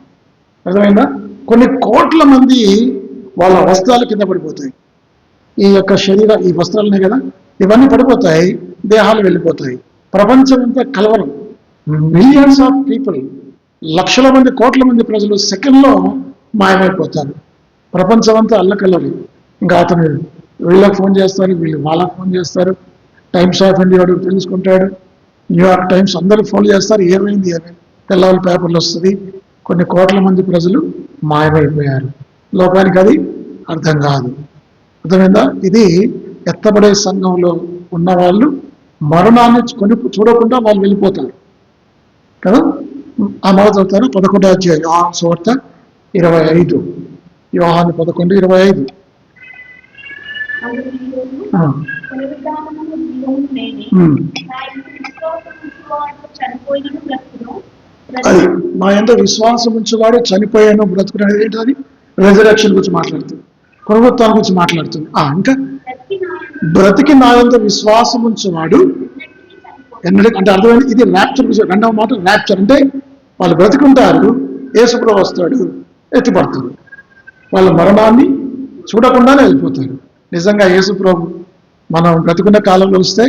అర్థమైందా? కొన్ని కోట్ల మంది వాళ్ళ వస్త్రాలు కింద పడిపోతాయి. ఈ యొక్క ఈ వస్త్రాలనే కదా, ఇవన్నీ పడిపోతాయి, దేహాలు వెళ్ళిపోతాయి. ప్రపంచం అంతా కలవరం. మిలియన్స్ ఆఫ్ పీపుల్, లక్షల మంది, కోట్ల మంది ప్రజలు సెకండ్లో మాయమైపోతారు. ప్రపంచం అంతా అల్లకల్లరి. ఇంకా అతను వీళ్ళకి ఫోన్ చేస్తారు, వీళ్ళు వాళ్ళకి ఫోన్ చేస్తారు. టైమ్స్ ఆఫ్ ఇండియా తెలుసుకుంటాడు, న్యూయార్క్ టైమ్స్, అందరూ ఫోన్ చేస్తారు. ఏమైంది తెల్లవాళ్ళ పేపర్లు వస్తుంది. కొన్ని కోట్ల మంది ప్రజలు మాయమైపోయారు. లోకానికి అది అర్థం కాదు. అర్థమైందా? ఇది ఎత్తబడే సంఘంలో ఉన్న వాళ్ళు మరణాన్ని చూడకుండా వాళ్ళు వెళ్ళిపోతారు కదా. ఆ మాట చదువుతారు 11వ అధ్యాయం యోహాను సువార్త 25. యోహాను 11:25. అది మా ఎంత విశ్వాసం ఉంచేవాడు చనిపోయాను బ్రతుకునేది ఏంటది? రెజరెక్షన్ గురించి మాట్లాడుతుంది, పునరుత్థానం గురించి మాట్లాడుతుంది. ఇంకా బ్రతికి నా ఎంత విశ్వాసం ఉంచేవాడు ఎన్నడూ, అంటే అర్థమైంది. ఇది ర్యాప్చర్ గురించి. రెండవ మాట ర్యాప్చర్ అంటే వాళ్ళు బ్రతికుంటారు, యేసుప్రభు వస్తాడు, ఎత్తిపడతాడు, వాళ్ళ మరణాన్ని చూడకుండానే వెళ్ళిపోతారు. నిజంగా యేసుప్రభు మనం బ్రతికున్న కాలంలో వస్తే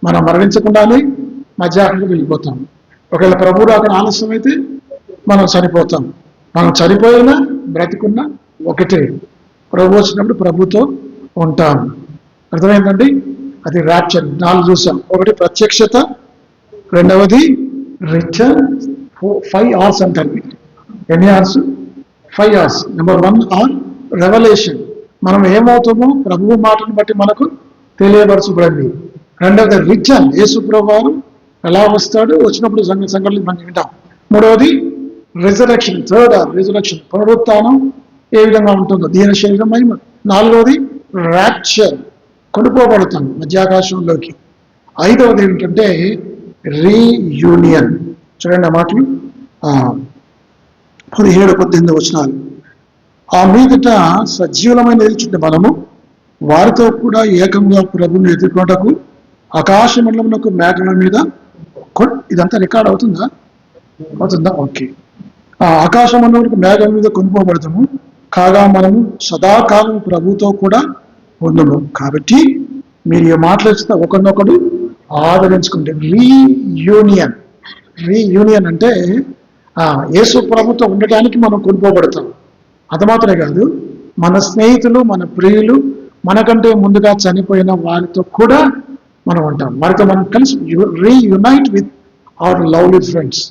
మనం మరణించకుండానే మధ్యాహ్నంలో వెళ్ళిపోతాం. ఒకవేళ ప్రభు రాకడ ఆలస్యం అయితే మనం చనిపోతాం. మనం చనిపోయినా బ్రతికున్నా ఒకటే. ప్రభు వచ్చినప్పుడు ప్రభుతో ఉంటాం. అర్థమైందండి? అది ర్యాప్చర్. 4 చూసాం. ఒకటి ప్రత్యక్షత, రెండవది రిటర్న్. 5 hours అంటారు. ఎన్ని hours? 5 hours. Number 1 R revolution. మనం ఏమవుతామో ప్రభువు మాటను బట్టి మనకు తెలియపరచబడింది. రెండవది రిటర్న్. యేసు ప్రభు వారు ఎలా వస్తాడు, వచ్చినప్పుడు సంఘటనలు మనం వింటాం. మూడవది రిజరెక్షన్. థర్డ్ రిజరెక్షన్, పునరుత్థానం ఏ విధంగా ఉంటుందో, దీని శరీరం మహిమ. నాలుగవది ర్యాప్చర్, కొనుక్కోబడతాం మధ్యాకాశంలోకి. ఐదవది ఏంటంటే రీయూనియన్. చూడండి ఆ మాటలు 17-18 వచనాలు. ఆ మీదట సజీవులమైన నిలిచిన మనము వారితో కూడా ఏకంగా ప్రభువుని ఎదుర్కొనటకు ఆకాశ మండలమునకు మేఘల మీద. ఇదంతా రికార్డ్ అవుతుందా? ఓకే. ఆకాశ మండలమునకు మేఘల మీద కొనుక్కోబడతాము. కాగా మనము సదాకాలం ప్రభుతో కూడా ఉండము. కాబట్టి మీరు ఈ మాట్లాడితే ఒకరినొకడు ఆదరించుకుంటే రీయూనియన్. రీయూనియన్ అంటే యేసు ప్రభుతో ఉండటానికి మనం కొనుక్కోబడతాం. అది మాత్రమే కాదు, మన స్నేహితులు, మన ప్రియులు, మనకంటే ముందుగా చనిపోయిన వారితో కూడా మనం ఉంటాం. వారితో మనం కలిసి reunite with our lovely friends.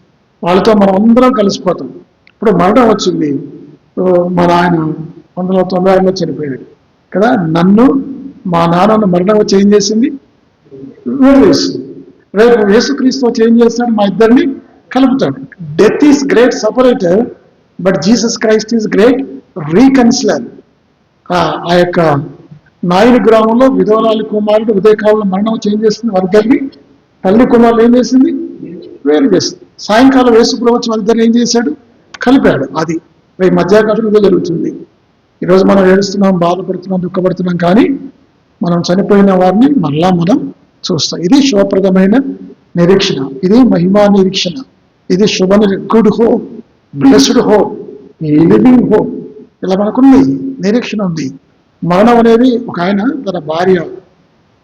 వాళ్ళతో మనం అందరం కలిసిపోతాం. ఇప్పుడు మరణం వచ్చింది, మా నాయన 1996లో చనిపోయాడు కదా. నన్ను మా నాన్నను మరణం వచ్చి ఏం చేసింది? వేసింది. రేపు యేసుక్రీస్తు వచ్చి ఏం చేస్తాడు? మా ఇద్దరిని కలుపుతాడు. Death is great separator, but Jesus Christ is great reconciler. ఆ యొక్క నాయుడు గ్రామంలో విధవరాలి కుమారుడు ఉదయకాలంలో మరణం వచ్చి ఏం చేస్తుంది? వారిద్దరిని తల్లి కుమారులు ఏం చేసింది? వేరు చేస్తుంది. సాయంకాలం యేసుప్రభు వచ్చి వారిద్దరిని ఏం చేశాడు? కలిపాడు. అది రేపు మధ్యాకాశం ఇదే జరుగుతుంది. ఈరోజు మనం ఏడుస్తున్నాం, బాధపడుతున్నాం, దుఃఖపడుతున్నాం, కానీ మనం చనిపోయిన వారిని మళ్ళా మనం చూస్తాం. ఇది శుభప్రదమైన నిరీక్షణ, ఇది మహిమా నిరీక్షణ, ఇది శుభ good hope, blessed hope, living hope. ఇలా మనకుంది నిరీక్షణ ఉంది. మరణం అనేది, ఒక ఆయన తన భార్య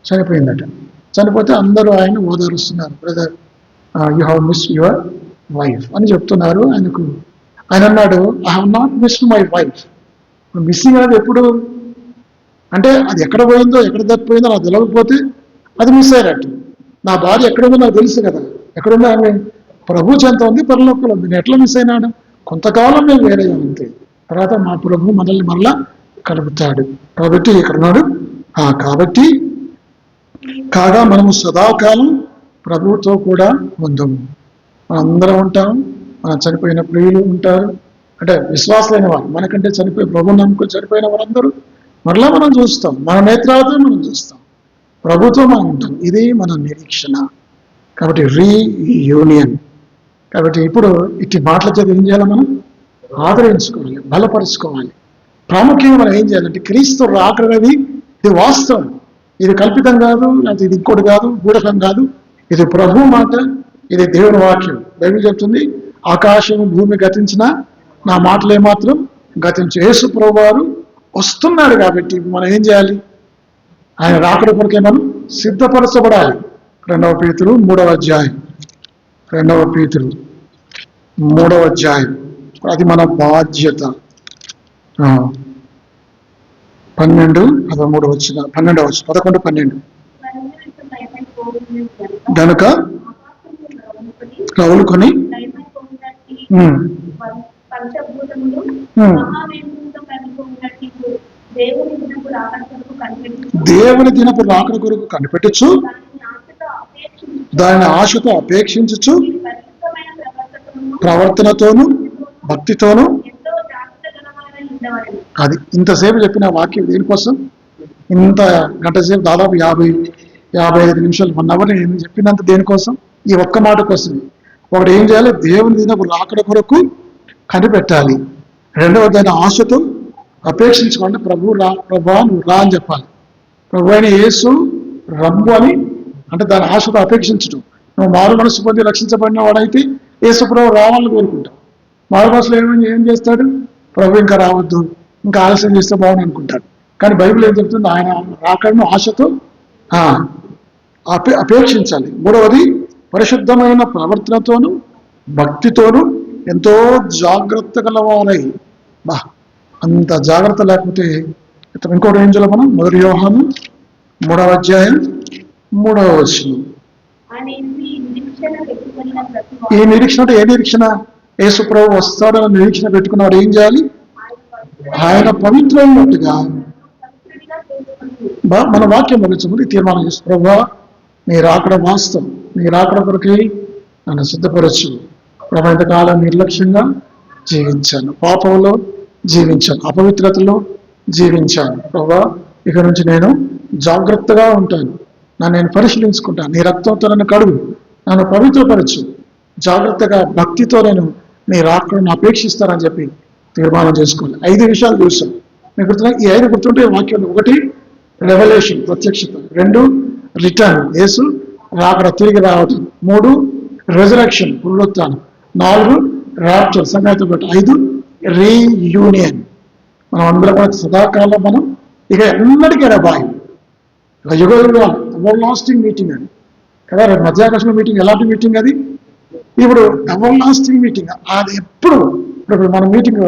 చనిపోయిందట. చనిపోతే అందరూ ఆయన ఓదారుస్తున్నారు. Brother, you have miss your wife అని చెప్తున్నారు. ఆయన అన్నాడు, I have not missed my wife. Missing అనేది ఎప్పుడు అంటే, అది ఎక్కడ పోయిందో, ఎక్కడ తప్పిపోయిందో నాకు తెలియకపోతే అది మిస్ అయ్యారట. నా భార్య ఎక్కడుందో నాకు తెలుసు కదా. ఎక్కడుందో ఆమె ప్రభు చెంత ఉంది, పరలోకంలో ఉంది. నేను ఎట్లా మిస్ అయినాడు? కొంతకాలం మేము వేరే అంతే. తర్వాత మా ప్రభు మనల్ని మరలా కలుపుతాడు. కాబట్టి ఇక్కడ ఉన్నాడు. కాబట్టి కాగా మనము సదాకాలం ప్రభువుతో కూడా ఉందాము. అందరం ఉంటాం. మన చనిపోయిన ప్రియులు ఉంటారు, అంటే విశ్వాసులైన వారు. మనకంటే ప్రభు నమ్ముకొని చనిపోయిన వారందరూ మరలా మనం చూస్తాం. మన నేత్రాలతో మనం చూస్తాం. ప్రభుతో మనం ఉంటాం. ఇది మన నిరీక్షణ. కాబట్టి రీయూనియన్. కాబట్టి ఇప్పుడు ఇట్టి మాటల చేత ఏం చేయాలి? మనం ఆదరించుకోవాలి, బలపరుచుకోవాలి. ప్రాముఖ్యంగా మనం ఏం చేయాలంటే, క్రీస్తు రాకడది ఇది వాస్తవం, ఇది కల్పితం కాదు, లేకపోతే ఇది ఇంకోటి కాదు, గూఢకం కాదు. ఇది ప్రభు మాట, ఇది దేవుని వాక్యం. బైబిల్ చెప్తుంది, ఆకాశం భూమి గతించిన నా మాటలు ఏమాత్రం గతించు. యేసు ప్రభు వారు వస్తున్నాడు. కాబట్టి మనం ఏం చేయాలి? ఆయన రాకడ కొరకే మనం సిద్ధపరచబడాలి. 2 పేతురు 3వ అధ్యాయం. 2 పేతురు 3వ అధ్యాయం. అది మన బాధ్యత. 12, 13 వచ్చిన 12 వచ్చి 11, 12. గనుక కవులుకొని దేవుని దినపు రాకడ కొరకు కనిపెట్టచ్చు, దానిని ఆశతో అపేక్షించచ్చు, ప్రవర్తనతోను భక్తితోను. అది ఇంతసేపు చెప్పిన వాక్యం దేనికోసం? ఇంత గంట సేపు, దాదాపు 50-55 నిమిషాలు, 1 hour నేను చెప్పినంత దేనికోసం? ఈ ఒక్క మాట కోసం. ఒకటి ఏం చేయాలి? దేవుని దినపు రాకడ కొరకు కనిపెట్టాలి. రెండవది దాని ఆశతో అపేక్షించుకోండి. ప్రభు నువ్వు రా అని చెప్పాలి. ప్రభు అయిన యేసు రమ్ము అని అంటే దాని ఆశతో అపేక్షించడం. నువ్వు మారు మనసు పొంది రక్షించబడిన వాడైతే యేసు ప్రభు రావాలని కోరుకుంటావు. మారు మనసులో ఏం చేస్తాడు? ప్రభు ఇంకా రావద్దు, ఇంకా ఆలస్యం చేస్తే బాగుంది అనుకుంటాడు. కానీ బైబిల్ ఏం చెప్తుంది? ఆయన రాకడను ఆశతో అపేక్షించాలి. మూడవది పరిశుద్ధమైన ప్రవర్తనతోనూ భక్తితోనూ ఎంతో జాగ్రత్త గలవారై. అంత జాగ్రత్త లేకపోతే ఇంకోటి ఏం చేయాలి మనం? 1 యోహాను 3వ అధ్యాయం 3వ వచనం. ఈ నిరీక్షణ అంటే ఏ నిరీక్షణ? యేసు ప్రభువు వస్తాడన్న నిరీక్షణ పెట్టుకున్నవాడు ఏం చేయాలి? ఆయన పవిత్రమైనట్టుగా మన వాక్యం ముగించమని తీర్మానం చేసి, ప్రభువా నీ రాకడ వాస్తవం, నీ రాకడ కొరకే నన్ను సిద్ధపరచు. ప్రభు ఇంతకాలం నిర్లక్ష్యంగా జీవించాను, పాపంలో జీవించాను, అపవిత్రతలో జీవించాను. ప్రభా ఇక నుంచి నేను జాగ్రత్తగా ఉంటాను, నన్ను నేను పరిశీలించుకుంటాను. నీ రక్తంతో నన్ను కడుగు, నన్ను పవిత్రపరచు. జాగ్రత్తగా భక్తితో నేను నీ రాకడను అపేక్షిస్తానని చెప్పి తీర్మానం చేసుకోవాలి. 5 విషయాలు చూసాం. మీకు గుర్తున్నా? ఈ 5 గుర్తుంటే వాక్యం: 1 రెవల్యూషన్, ప్రత్యక్షత; 2 రిటర్న్, యేసు రాకడ, తిరిగి రావటం; 3 రెజరక్షన్, పునరుత్థానం; 4 రాప్చర్, సంఘాతో పాటు; 5 రీయూనియన్. మనం అందరం కూడా సదాకాలం మనం ఇక ఎన్నటికీ రబాయి యుగాలు ఎవర్ లాస్టింగ్ మీటింగ్ అని కదా. రేపు మధ్యాకాశంలో మీటింగ్ ఎలాంటి మీటింగ్ అది? ఇప్పుడు ఎవర్ లాస్టింగ్ మీటింగ్. అది ఎప్పుడు ఇప్పుడు మనం మీటింగ్కి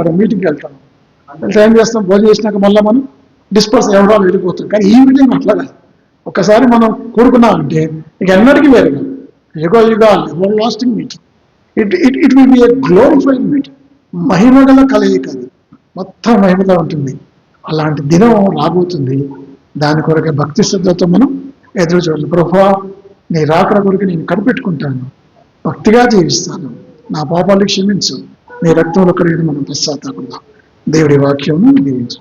వెళ్తాం, వెళ్తే ఏం చేస్తాం? భోజనం చేసినాక మళ్ళీ మనం డిస్పర్స్ ఎవరో వెళ్ళిపోతాం. కానీ ఈ మీటింగ్ అట్లా కాదు. ఒక్కసారి మనం కూడుకున్నామంటే ఇక ఎన్నటికీ వేరుగా యుగాలు ever lasting meeting. It will be A glorified meeting. మహిమగల కలయిక, అది మొత్తం మహిమగా ఉంటుంది. అలాంటి దినం రాబోతుంది. దాని కొరకే భక్తి శ్రద్ధతో మనం ఎదురు చూడాలి. ప్రభువా నీ రాకడ కొరకు నేను కనిపెట్టుకుంటాను, భక్తిగా జీవిస్తాను, నా పాపాలు క్షమించు, నీ రక్తంలో కడిగిన మనం పశ్చాత్తాపడదాం. దేవుడి వాక్యం దీవించు.